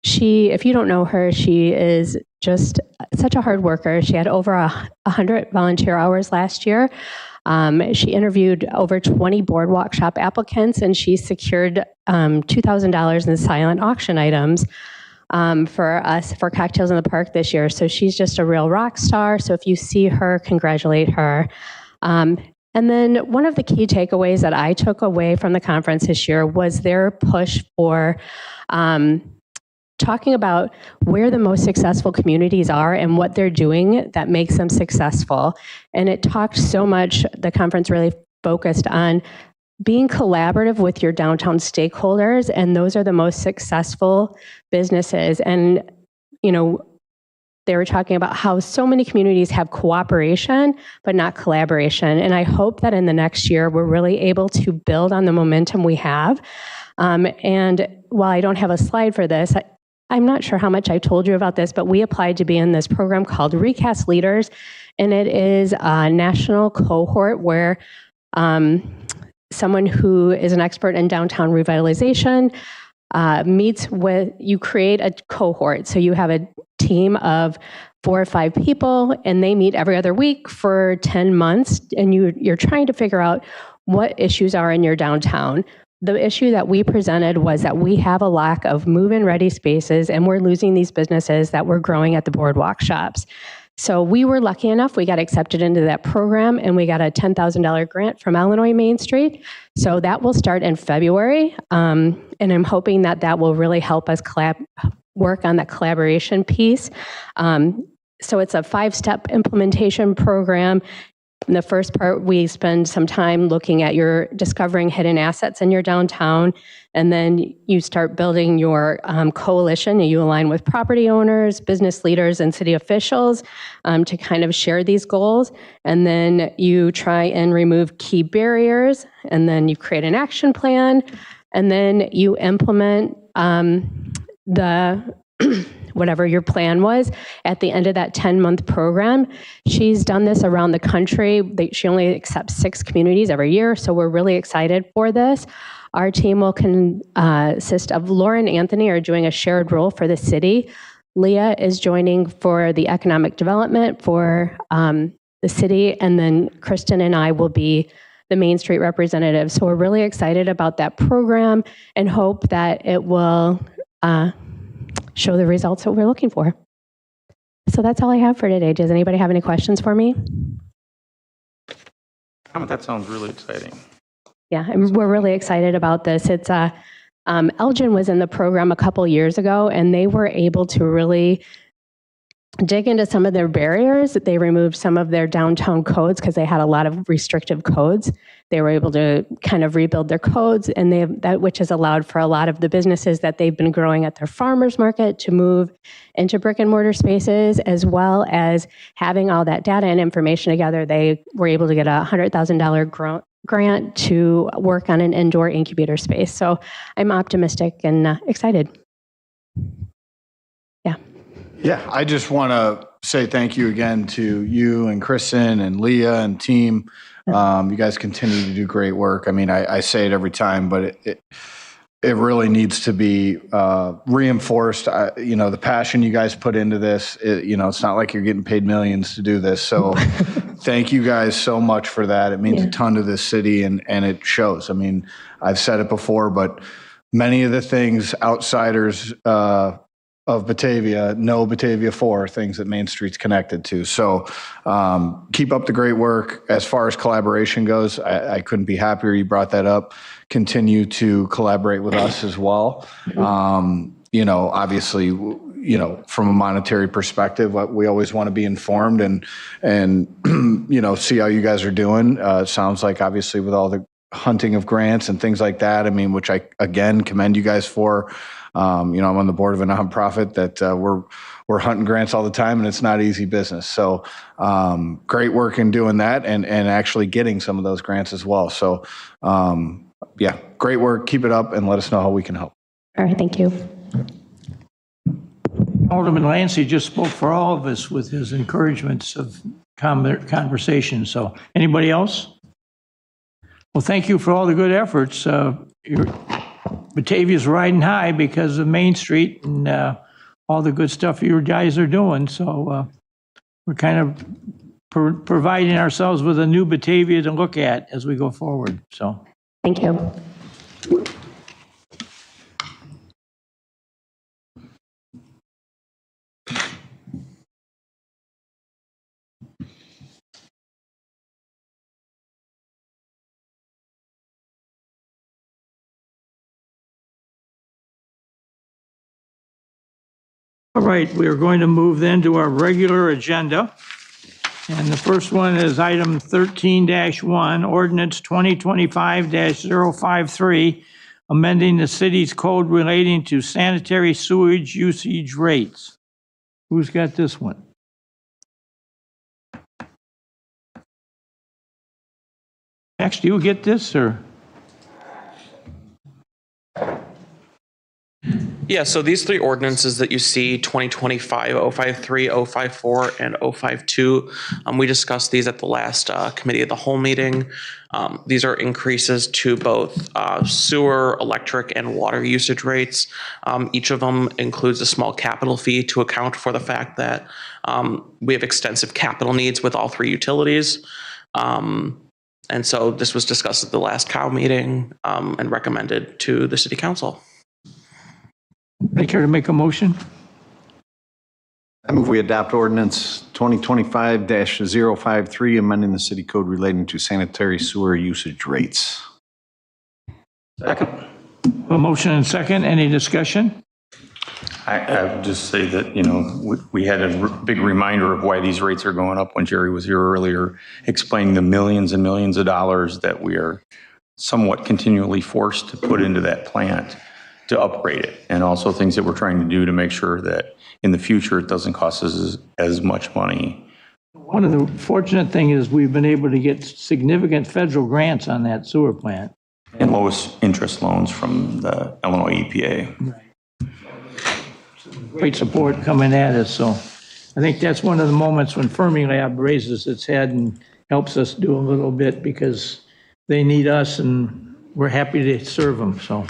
She, if you don't know her, she is just such a hard worker. She had over 100 volunteer hours last year. She interviewed over 20 boardwalk shop applicants, and she secured $2,000 in silent auction items for us for Cocktails in the Park this year. So she's just a real rock star. So if you see her, congratulate her. And then one of the key takeaways that I took away from the conference this year was their push for talking about where the most successful communities are and what they're doing that makes them successful. And it talked so much, the conference really focused on being collaborative with your downtown stakeholders, and those are the most successful businesses. And, you know, they were talking about how so many communities have cooperation, but not collaboration. And I hope that in the next year, we're really able to build on the momentum we have. And while I don't have a slide for this, I'm not sure how much I told you about this, but we applied to be in this program called Recast Leaders. And it is a national cohort where someone who is an expert in downtown revitalization meets with, you create a cohort. So you have a team of 4 or 5 people, and they meet every other week for 10 months, and you're trying to figure out what issues are in your downtown. The issue that we presented was that we have a lack of move-in ready spaces, and we're losing these businesses that were growing at the boardwalk shops. So we were lucky enough, we got accepted into that program, and we got a $10,000 grant from Illinois Main Street. So that will start in February, and I'm hoping that that will really help us work on that collaboration piece. So it's a 5-step implementation program. In the first part, we spend some time looking at your discovering hidden assets in your downtown, and then you start building your coalition, and you align with property owners, business leaders, and city officials to kind of share these goals. And then you try and remove key barriers, and then you create an action plan, and then you implement whatever your plan was at the end of that 10-month program. She's done this around the country. She only accepts 6 communities every year, so we're really excited for this. Our team will consist of Laura and Anthony are doing a shared role for the city. Leah is joining for the economic development for the city, and then Kristen and I will be the Main Street representatives. So we're really excited about that program and hope that it will show the results that we're looking for. So that's all I have for today. Does anybody have any questions for me? That sounds really exciting. Yeah, and we're really excited about this. It's Elgin was in the program a couple years ago, and they were able to really dig into some of their barriers. They removed some of their downtown codes because they had a lot of restrictive codes. They were able to kind of rebuild their codes, and which has allowed for a lot of the businesses that they've been growing at their farmers market to move into brick and mortar spaces, as well as having all that data and information together. They were able to get a $100,000 grant to work on an indoor incubator space. So I'm optimistic and excited. Yeah, I just want to say thank you again to you and Kristen and Leah and team. You guys continue to do great work. I mean, I say it every time, but it really needs to be reinforced. The passion you guys put into this, it's not like you're getting paid millions to do this. So thank you guys so much for that. It means a ton to this city, and it shows. I mean, I've said it before, but many of the things outsiders of Batavia know Batavia for, things that Main Street's connected to. So keep up the great work. As far as collaboration goes, I couldn't be happier you brought that up. Continue to collaborate with us as well. Obviously, from a monetary perspective, we always want to be informed and see how you guys are doing. It sounds like obviously with all the hunting of grants and things like that, I mean, which I, again, commend you guys for. I'm on the board of a nonprofit that we're hunting grants all the time, and it's not easy business. So great work in doing that and actually getting some of those grants as well. So great work. Keep it up and let us know how we can help. All right, thank you. Alderman Lancy just spoke for all of us with his encouragements of conversation. So anybody else? Well, thank you for all the good efforts. Batavia's riding high because of Main Street and all the good stuff you guys are doing. So we're kind of providing ourselves with a new Batavia to look at as we go forward. So thank you. All right, we are going to move then to our regular agenda. And the first one is item 13-1, ordinance 2025-053, amending the city's code relating to sanitary sewage usage rates. Who's got this one? Max, do you get this, or? Yeah, so these three ordinances that you see, 2025, 053, 054, and 052, we discussed these at the last committee of the whole meeting. These are increases to both sewer, electric, and water usage rates. Each of them includes a small capital fee to account for the fact that we have extensive capital needs with all three utilities. And so this was discussed at the last COW meeting and recommended to the city council. They care to make a motion? I move we adopt ordinance 2025-053, amending the city code relating to sanitary sewer usage rates. Second. A motion and second. Any discussion? I would just say that, we had a big reminder of why these rates are going up when Jerry was here earlier, explaining the millions and millions of dollars that we are somewhat continually forced to put into that plant to upgrade it, and also things that we're trying to do to make sure that in the future it doesn't cost us as much money. One of the fortunate things is we've been able to get significant federal grants on that sewer plant. And lowest interest loans from the Illinois EPA. Great support coming at us, so I think that's one of the moments when Fermilab raises its head and helps us do a little bit, because they need us and we're happy to serve them, so.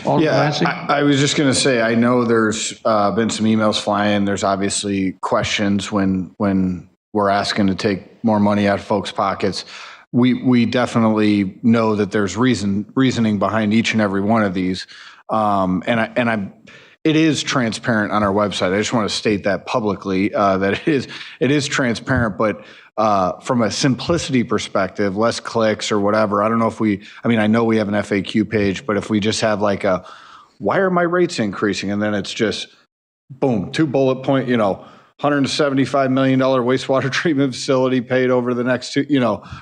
Yeah, I was just going to say, I know there's been some emails flying. There's obviously questions when we're asking to take more money out of folks' pockets. We definitely know that there's reasoning behind each and every one of these. It is transparent on our website. I just want to state that publicly, that it is transparent, but from a simplicity perspective, less clicks or whatever. I don't know if I know we have an FAQ page, but if we just have like why are my rates increasing? And then it's just, boom, 2 bullet point, $175 million wastewater treatment facility paid over the next 2,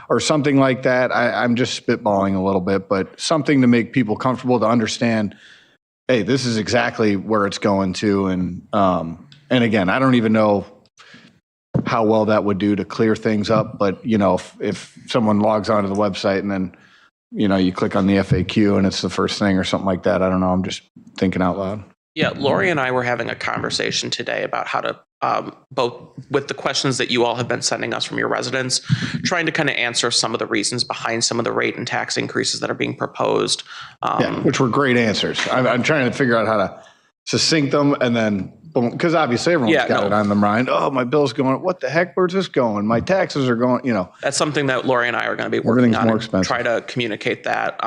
or something like that. I'm just spitballing a little bit, but something to make people comfortable to understand, hey, this is exactly where it's going to. And again, I don't even know how well that would do to clear things up. But, if someone logs onto the website and then, you click on the FAQ and it's the first thing or something like that, I don't know. I'm just thinking out loud. Yeah, Lori and I were having a conversation today about how to, both with the questions that you all have been sending us from your residents, trying to kind of answer some of the reasons behind some of the rate and tax increases that are being proposed. Which were great answers. I'm trying to figure out how to succinct them, and then, because obviously everyone's got it on their mind. Oh, my bill's going, what the heck, where's this going? My taxes are going, That's something that Lori and I are going to be working on more and expensive. try to communicate that,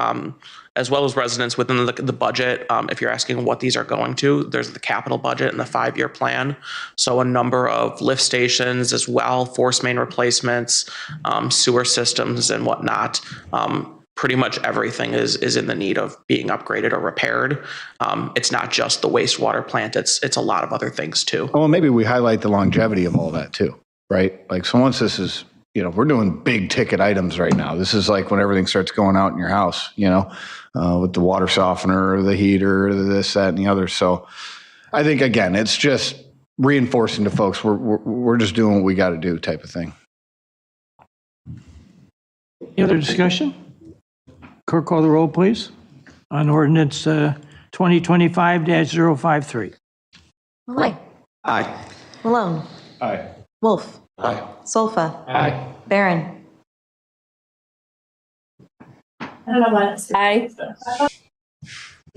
as well as residents within the budget. If you're asking what these are going to, there's the capital budget and the 5-year plan. So a number of lift stations as well, force main replacements, sewer systems and whatnot. Pretty much everything is in the need of being upgraded or repaired. It's not just the wastewater plant, it's a lot of other things too. Well, maybe we highlight the longevity of all that too, right? Like, so once this is, we're doing big ticket items right now. This is like when everything starts going out in your house, with the water softener or the heater, or this, that, and the other. So I think, again, it's just reinforcing to folks, we're just doing what we got to do type of thing. Any other discussion? Clerk, call the roll, please, on ordinance 2025-053. Malloy. Aye. Malone. Aye. Wolf. Aye. Solfa. Aye. Barron. Aye.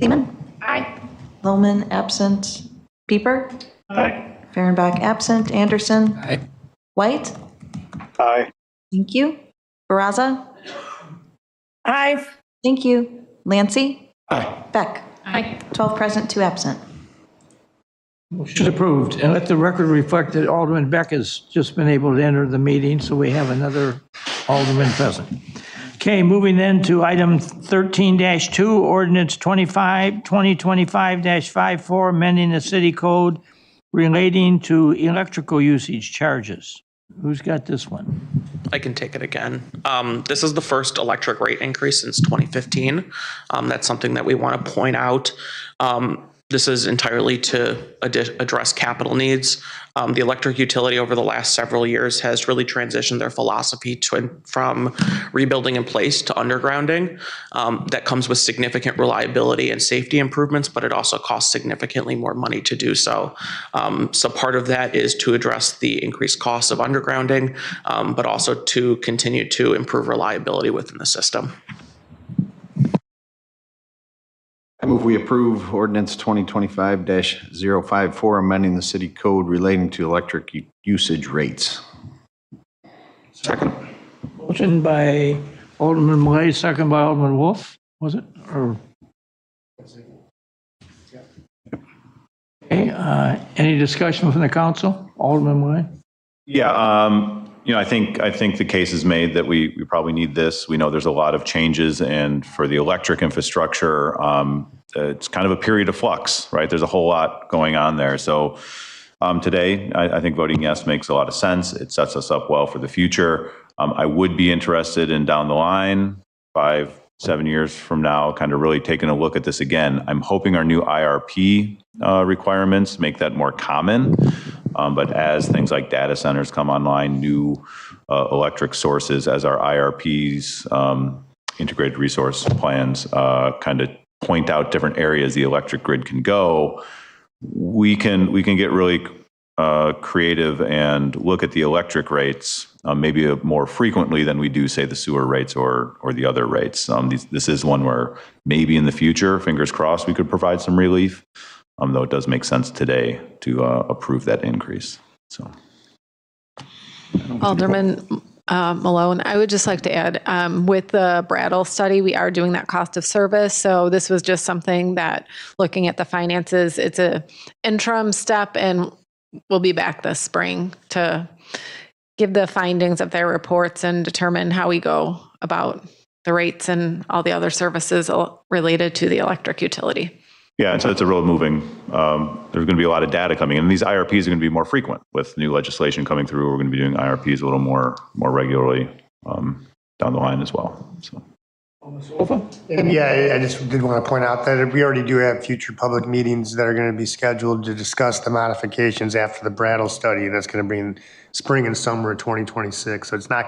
Seaman. Aye. Lohman absent. Pieper. Aye. Fehrenbach absent. Anderson. Aye. White. Aye. Thank you. Baraza. Aye. Thank you. Lancy. Aye. Beck. Aye. 12 present, 2 absent. Motion approved. And let the record reflect that Alderman Beck has just been able to enter the meeting, so we have another Alderman present. Okay, moving then to item 13-2, ordinance 2025-54, amending the city code relating to electrical usage charges. Who's got this one? I can take it again. This is the first electric rate increase since 2015. That's something that we want to point out. This is entirely to address capital needs. The electric utility over the last several years has really transitioned their philosophy from rebuilding in place to undergrounding. That comes with significant reliability and safety improvements, but it also costs significantly more money to do so. So part of that is to address the increased costs of undergrounding, but also to continue to improve reliability within the system. I move we approve ordinance 2025-054, amending the city code relating to electric usage rates. Second. Motion by Alderman Malay, second by Alderman Wolf, was it? Or? Okay, any discussion from the council? Alderman Malay? Yeah, I think the case is made that we probably need this. We know there's a lot of changes, and for the electric infrastructure, it's kind of a period of flux, right? There's a whole lot going on there. So today, I think voting yes makes a lot of sense. It sets us up well for the future. I would be interested in down the line, 5-7 years from now, kind of really taking a look at this again. I'm hoping our new IRP requirements make that more common. But as things like data centers come online, new electric sources, as our IRPs, integrated resource plans, kind of point out different areas the electric grid can go, we can get really creative and look at the electric rates maybe more frequently than we do, say, the sewer rates or the other rates. This is one where maybe in the future, fingers crossed, we could provide some relief. Though it does make sense today to approve that increase. So, Alderman Malone, I would just like to add, with the Brattle study, we are doing that cost of service. So this was just something that, looking at the finances, it's a interim step, and we'll be back this spring to give the findings of their reports and determine how we go about the rates and all the other services related to the electric utility. Yeah, and so it's a real moving, there's going to be a lot of data coming in. And these IRPs are going to be more frequent with new legislation coming through. We're going to be doing IRPs a little more regularly down the line as well. So. Yeah, I just did want to point out that we already do have future public meetings that are going to be scheduled to discuss the modifications after the Brattle study. That's going to be in spring and summer of 2026. So it's going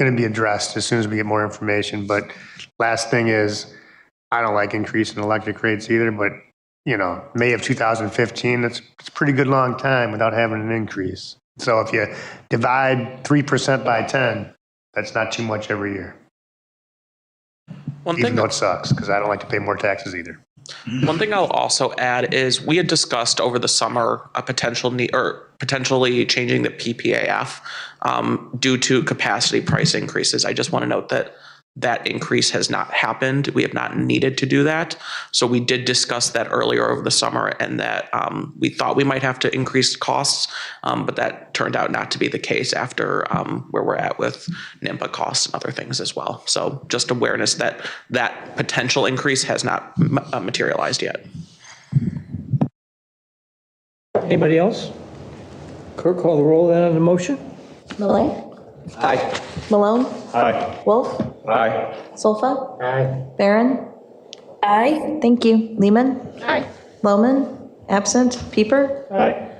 to be addressed as soon as we get more information. But last thing is, I don't like increasing electric rates either, but May of 2015, it's a pretty good long time without having an increase. So if you divide 3% by 10, that's not too much every year. Even though it sucks, because I don't like to pay more taxes either. One thing I'll also add is we had discussed over the summer a potential need or potentially changing the PPAF due to capacity price increases. I just want to note that increase has not happened. We have not needed to do that. So we did discuss that earlier over the summer, and that we thought we might have to increase costs, but that turned out not to be the case after where we're at with NIMPA costs and other things as well. So just awareness that that potential increase has not materialized yet. Anybody else? Clerk, call the roll then on the motion. Malay? Aye. Malone? Aye. Wolf? Aye. Solfa? Aye. Barron? Aye. Thank you. Lehman? Aye. Lohman? Absent. Pieper? Aye.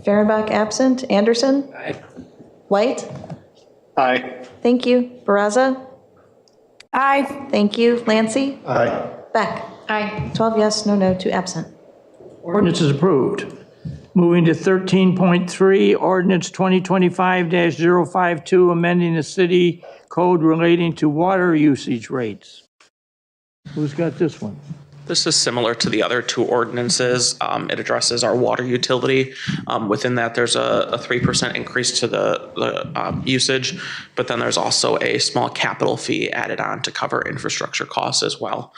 Fehrenbach absent. Anderson? Aye. White? Aye. Thank you. Baraza? Aye. Thank you. Lancy? Aye. Beck? Aye. 12 yes, no, no, 2 absent. Ordinance is approved. Moving to 13.3, ordinance 2025-052, amending the city code relating to water usage rates. Who's got this one? This is similar to the other two ordinances. It addresses our water utility. Within that, there's a 3% increase to the usage, but then there's also a small capital fee added on to cover infrastructure costs as well.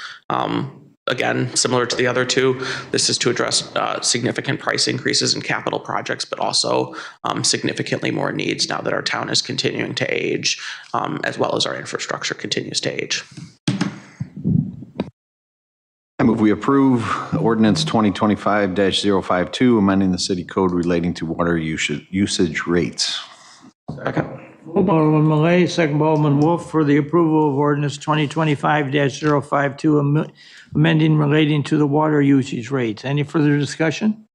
again, similar to the other two, this is to address significant price increases in capital projects, but also significantly more needs now that our town is continuing to age, as well as our infrastructure continues to age. I move we approve ordinance 2025-052, amending the city code relating to water usage rates. Second. Moved by Alderman Malay, second by Alderman Wolf for the approval of ordinance 2025-052, amending relating to the water usage rates. Any further discussion?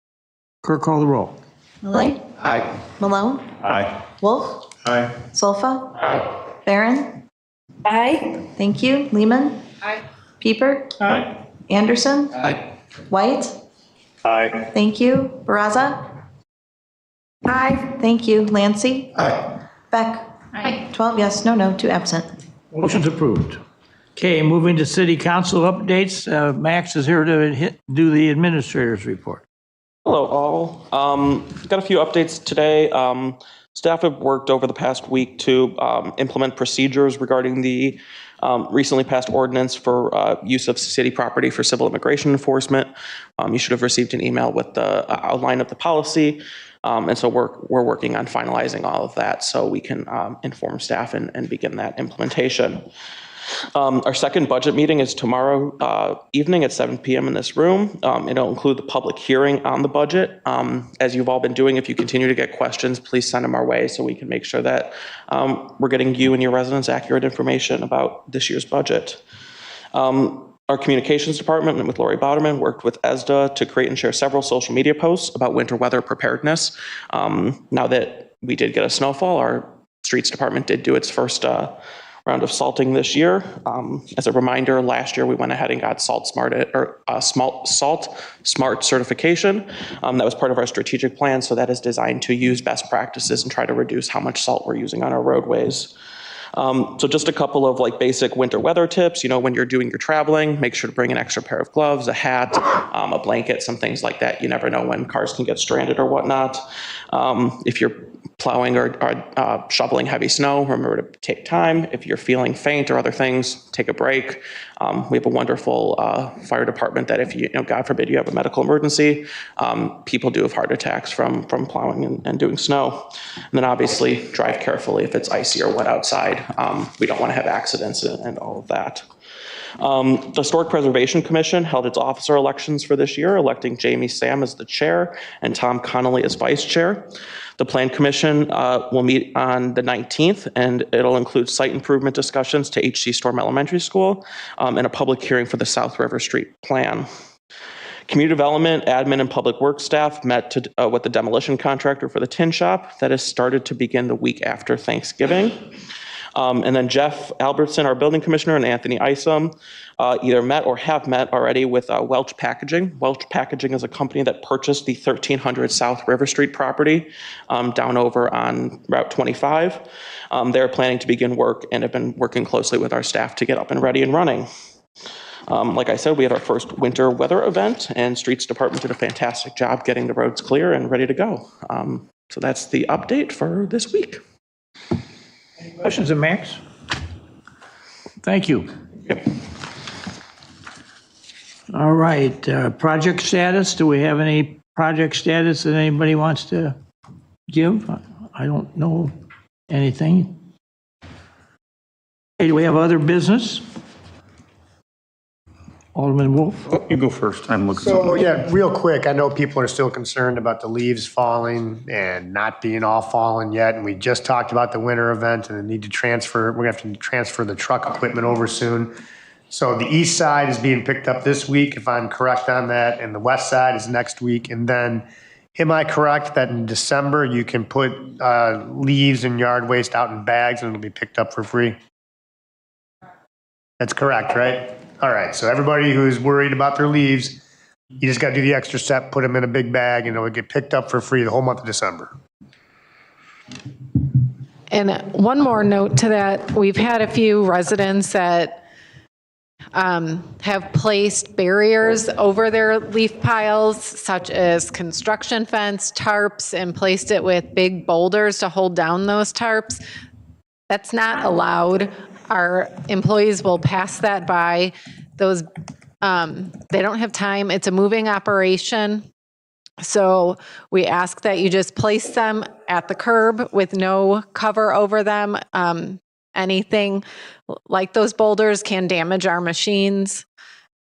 Clerk, call the roll. Malay? Aye. Malone? Aye. Wolf? Aye. Solfa? Barron? Aye. Thank you. Lehman? Aye. Pieper? Aye. Anderson? Aye. White? Aye. Thank you. Baraza? Aye. Thank you. Lancy? Aye. Beck? 12 yes, no, 2 absent. Motion's approved. Okay, moving to city council updates. Max is here to do the administrator's report. Hello, all. Got a few updates today. Staff have worked over the past week to implement procedures regarding the recently passed ordinance for use of city property for civil immigration enforcement. You should have received an email with the outline of the policy. And so we're working on finalizing all of that so we can inform staff and begin that implementation. Our second budget meeting is tomorrow evening at 7 p.m. in this room. It'll include the public hearing on the budget. As you've all been doing, if you continue to get questions, please send them our way so we can make sure that we're getting you and your residents accurate information about this year's budget. Our communications department with Lori Bauderman worked with ESDA to create and share several social media posts about winter weather preparedness. Now that we did get a snowfall, our streets department did do its first round of salting this year. As a reminder, last year we went ahead and got Salt Smart certification. That was part of our strategic plan, so that is designed to use best practices and try to reduce how much salt we're using on our roadways. So just a couple of like basic winter weather tips. You know, when you're doing your traveling, make sure to bring an extra pair of gloves, a hat, a blanket, some things like that. You never know when cars can get stranded or whatnot. If you're plowing or shoveling heavy snow, remember to take time. If you're feeling faint or other things, take a break. We have a wonderful fire department that if you know, God forbid you have a medical emergency, people do have heart attacks from plowing and doing snow. And then obviously drive carefully if it's icy or wet outside. We don't want to have accidents and all of that. The Historic Preservation Commission held its officer elections for this year, electing Jamie Sam as the chair and Tom Connolly as vice chair. The Plan Commission will meet on the 19th, and it'll include site improvement discussions to H.C. Storm Elementary School and a public hearing for the South River Street Plan. Community development, admin, and public works staff met with the demolition contractor for the tin shop that has started to begin the week after Thanksgiving. And then Jeff Albertson, our building commissioner, and Anthony Isom either met or have met already with Welch Packaging. Welch Packaging is a company that purchased the 1300 South River Street property down over on Route 25. They're planning to begin work and have been working closely with our staff to get up and ready and running. Like I said, we had our first winter weather event, and Streets Department did a fantastic job getting the roads clear and ready to go. So that's the update for this week. Questions of Max? Thank you. Yep. All right, project status. Do we have any project status that anybody wants to give? I don't know anything. Hey, do we have other business? Alderman Wolf? Oh, you go first. I'm looking. So, yeah, real quick, I know people are still concerned about the leaves falling and not being all fallen yet. And we just talked about the winter event and the need to transfer. We're going to have to transfer the truck equipment over soon. So the east side is being picked up this week, if I'm correct on that, and the west side is next week. And then, am I correct that in December you can put leaves and yard waste out in bags and it'll be picked up for free? That's correct, right? All right, so everybody who's worried about their leaves, you just got to do the extra step, put them in a big bag, and it'll get picked up for free the whole month of December. And one more note to that, we've had a few residents that have placed barriers over their leaf piles, such as construction fence, tarps, and placed it with big boulders to hold down those tarps. That's not allowed. Our employees will pass that by. Those They don't have time. It's a moving operation. So we ask that you just place them at the curb with no cover over them. Anything like those boulders can damage our machines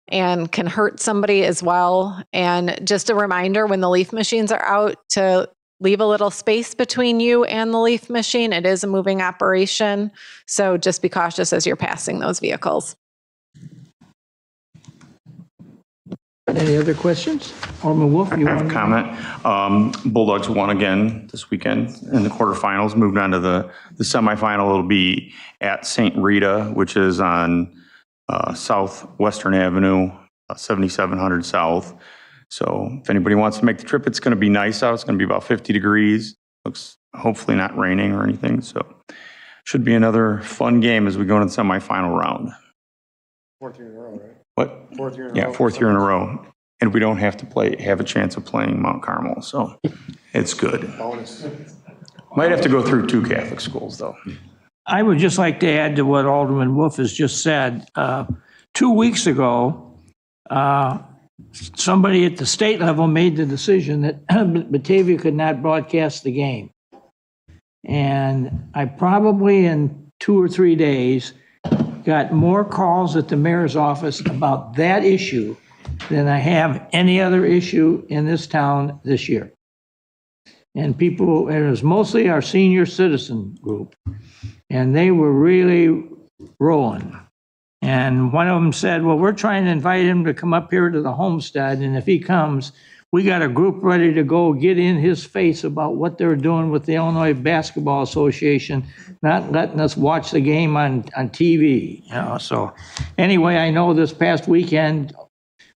and can hurt somebody as well. And just a reminder, when the leaf machines are out, to leave a little space between you and the leaf machine. It is a moving operation. So just be cautious as you're passing those vehicles. Any other questions? Alderman Wolf, you I have want a to comment. Bulldogs won again this weekend in the quarterfinals, moved on to the semifinal. It'll be at St. Rita, which is on Southwestern Avenue, 7700 South. So if anybody wants to make the trip, it's going to be nice out. It's going to be about 50 degrees. Looks hopefully not raining or anything. So should be another fun game as we go into the semifinal round. Fourth year in a row, right? What? Fourth year in a row. Yeah, fourth year in a row. And we don't have to have a chance of playing Mount Carmel. So it's good. Bonus. Might have to go through 2 Catholic schools though. I would just like to add to what Alderman Wolf has just said. 2 weeks ago, somebody at the state level made the decision that Batavia could not broadcast the game. And I probably in 2 or 3 days got more calls at the mayor's office about that issue than I have any other issue in this town this year. And people, it was mostly our senior citizen group, and they were really rolling. And one of them said, well, we're trying to invite him to come up here to the homestead, and if he comes, we got a group ready to go get in his face about what they're doing with the Illinois Basketball Association, not letting us watch the game on TV. You know, so anyway, I know this past weekend,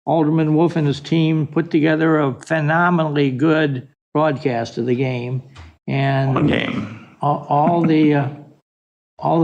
Alderman Wolf and his team put together a phenomenally good broadcast of the game, and all the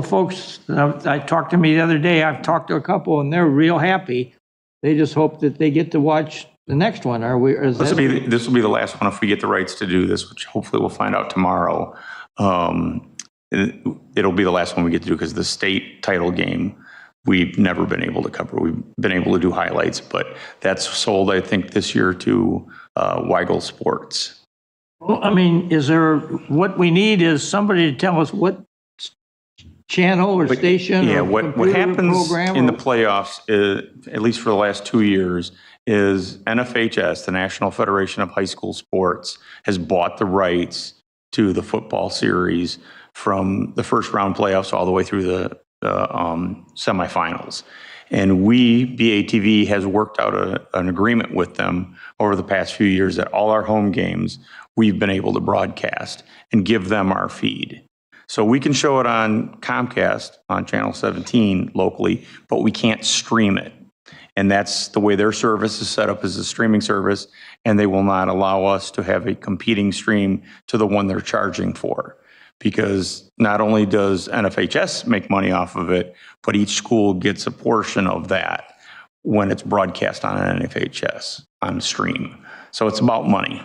folks that I talked to me the other day, I've talked to a couple, and they're real happy. They just hope that they get to watch the next one. Are we? This will be the last one if we get the rights to do this, which hopefully we'll find out tomorrow. It'll be the last one we get to do because the state title game we've never been able to cover. We've been able to do highlights, but that's sold, I think, this year to Weigel Sports. Well, I mean, what we need is somebody to tell us what channel or station or what happens program in the playoffs, is, at least for the last 2 years, is NFHS, the National Federation of High School Sports, has bought the rights to the football series from the first round playoffs all the way through the semifinals. And BATV has worked out an agreement with them over the past few years that all our home games we've been able to broadcast and give them our feed. So we can show it on Comcast on Channel 17 locally, but we can't stream it. And that's the way their service is set up as a streaming service, and they will not allow us to have a competing stream to the one they're charging for. Because not only does NFHS make money off of it, but each school gets a portion of that when it's broadcast on NFHS on stream. So it's about money.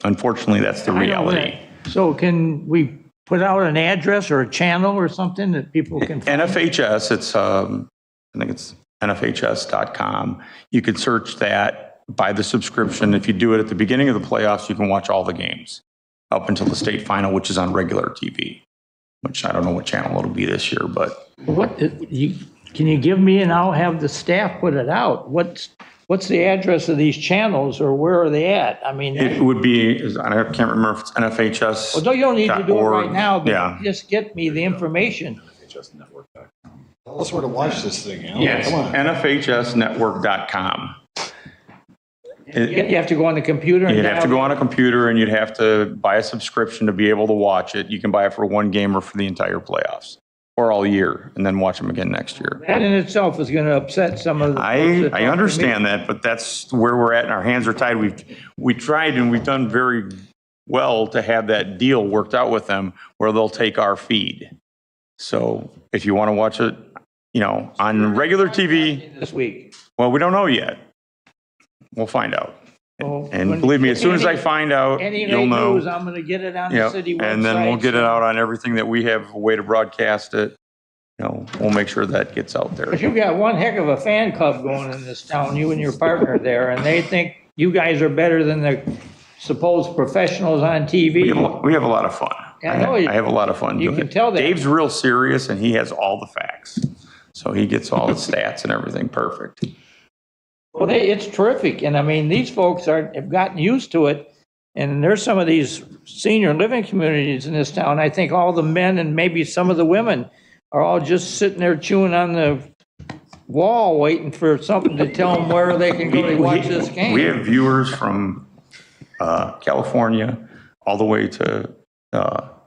Unfortunately, that's the reality. So can we put out an address or a channel or something that people can find? NFHS, it's I think it's NFHS.com. You could search that, buy the subscription. If you do it at the beginning of the playoffs, you can watch all the games up until the state final, which is on regular TV, which I don't know what channel it'll be this year, but. Can you give me, and I'll have the staff put it out. What's the address of these channels, or where are they at? I mean. It would be, I can't remember if it's NFHS. Well, you don't need to do it right now, but yeah. Just get me the information. Tell us where to watch this thing, Alan. Yes, Come on. NFHSnetwork.com. You have to go on the computer? You'd have to go on a computer and you'd have to buy a subscription to be able to watch it. You can buy it for one game or for the entire playoffs or all year and then watch them again next year. That in itself is going to upset some of the folks that I understand that, but that's where we're at and our hands are tied. We tried and we've done very well to have that deal worked out with them where they'll take our feed. So if you want to watch it, on regular TV this week. Well, we don't know yet. We'll find out. And believe me, as soon as I find out, you'll know. News, I'm going to get it on the city website. And then we'll get it out on everything that we have a way to broadcast it. we'll make sure that gets out there. But you got one heck of a fan club going in this town, you and your partner there, and they think you guys are better than the supposed professionals on TV. We have a lot of fun. I know I have a lot of fun. You doing can it. tell that. Dave's real serious, and he has all the facts. So he gets all the stats and everything perfect. Well, it's terrific, and I mean, these folks have gotten used to it, and there's some of these senior living communities in this town. I think all the men and maybe some of the women are all just sitting there chewing on the wall, waiting for something to tell them where they can go to watch this game. We have viewers from California all the way to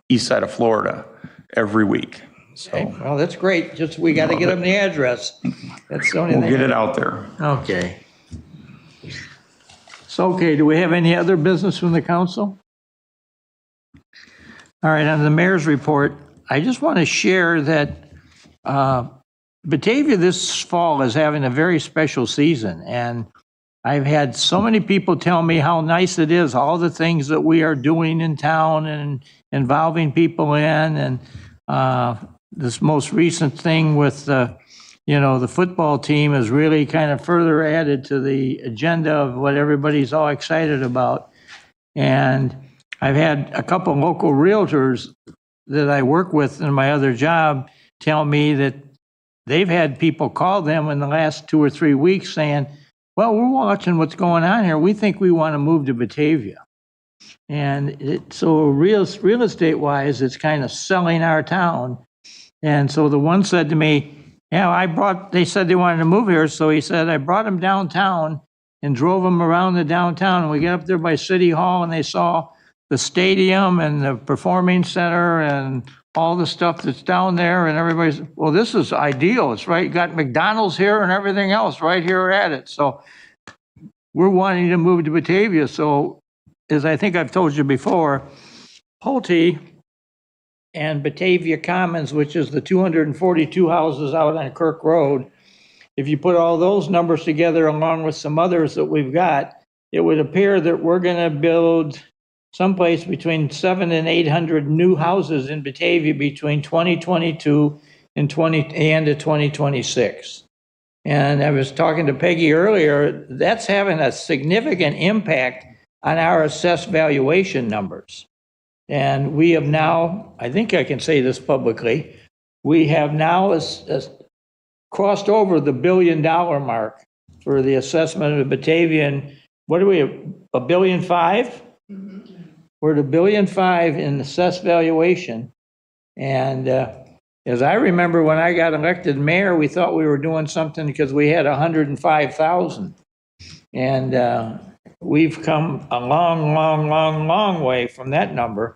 east side of Florida every week. So Okay, well, that's great. Just, we got to get them the address. That's the only we'll thing. get it out there. Okay. So, okay, do we have any other business from the council? All right, on the mayor's report, I just want to share that Batavia this fall is having a very special season. And I've had so many people tell me how nice it is, all the things that we are doing in town and involving people in. And this most recent thing with the football team is really kind of further added to the agenda of what everybody's all excited about. And I've had a couple local realtors that I work with in my other job tell me that they've had people call them in the last 2 or 3 weeks saying, well, we're watching what's going on here. We think we want to move to Batavia. And so real estate wise, it's kind of selling our town. And so the one said to me, yeah, they said they wanted to move here. So he said, I brought them downtown and drove them around the downtown. And we get up there by City Hall and they saw the stadium and the performing center and all the stuff that's down there. And everybody's, well, this is ideal. It's right. You got McDonald's here and everything else right here at it. So we're wanting to move to Batavia. So as I think I've told you before, Pulte and Batavia Commons, which is the 242 houses out on Kirk Road, if you put all those numbers together along with some others that we've got, it would appear that we're going to build someplace between 700 and 800 new houses in Batavia between 2022 and the end of 2026. And I was talking to Peggy earlier, that's having a significant impact on our assessed valuation numbers. And we have now, I think I can say this publicly, we have now crossed over the $1 billion mark for the assessment of Batavia. And what are we, $1.5 billion? We're at $1.5 billion in assessed valuation. And as I remember when I got elected mayor, we thought we were doing something because we had 105,000. And we've come a long way from that number.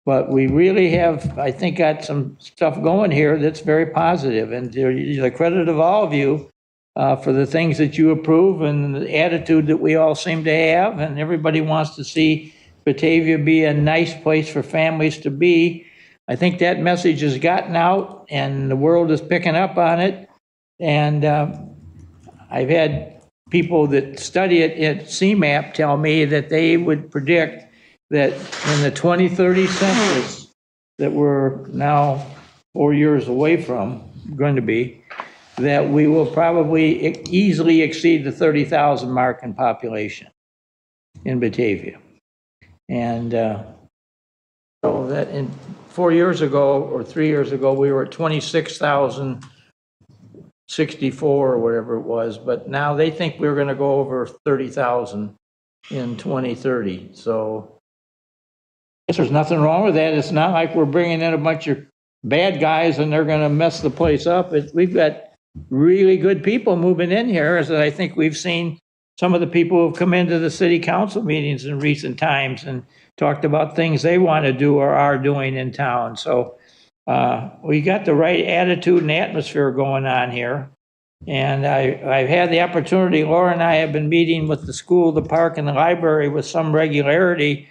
But we really have, I think, got some stuff going here that's very positive. And to the credit of all of you for the things that you approve and the attitude that we all seem to have. And everybody wants to see Batavia be a nice place for families to be. I think that message has gotten out and the world is picking up on it. And I've had people that study it at CMAP tell me that they would predict that in the 2030 census that we're now 4 years away from, going to be, that we will probably easily exceed the 30,000 mark in population in Batavia. And so that in 4 years ago or 3 years ago, we were at 26,064 or whatever it was, but now they think we're going to go over 30,000 in 2030. So I guess there's nothing wrong with that. It's not like we're bringing in a bunch of bad guys and they're going to mess the place up. We've got really good people moving in here, as I think we've seen some of the people who have come into the city council meetings in recent times and talked about things they want to do or are doing in town. So we got the right attitude and atmosphere going on here. And I've had the opportunity, Laura and I have been meeting with the school, the park, and the library with some regularity.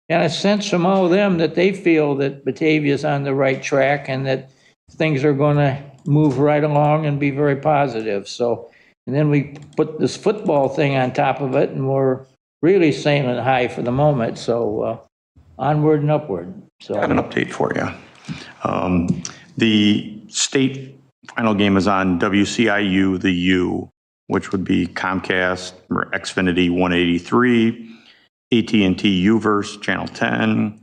And I sense from all of them that they feel that Batavia is on the right track and that things are going to move right along and be very positive. So, and then we put this football thing on top of it, and we're really sailing high for the moment. So onward and upward. So Got an update for you. The state Final game is on WCIU, the U, which would be Comcast or Xfinity 183, AT&T UVerse Channel 10,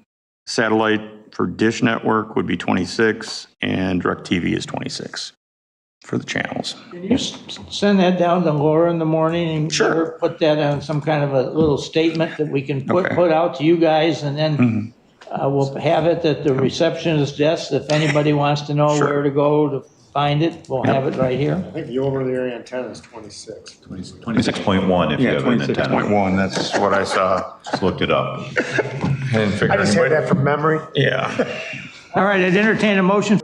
satellite for Dish Network would be 26, and DirecTV is 26 for the channels. Can you send that down to Laura in the morning and Sure. let her put that on some kind of a little statement that we can put Okay. put out to you guys, and then we'll have it at the receptionist's desk. If anybody wants to know Sure. where to go to find it, we'll have it right here. I think the over-the-air antenna is 26. 26.1 if you Yeah, have an antenna. 26.1, that's what I saw. Just looked it up. I didn't figure I just had that from memory. Yeah. All right, I'd entertain a motion.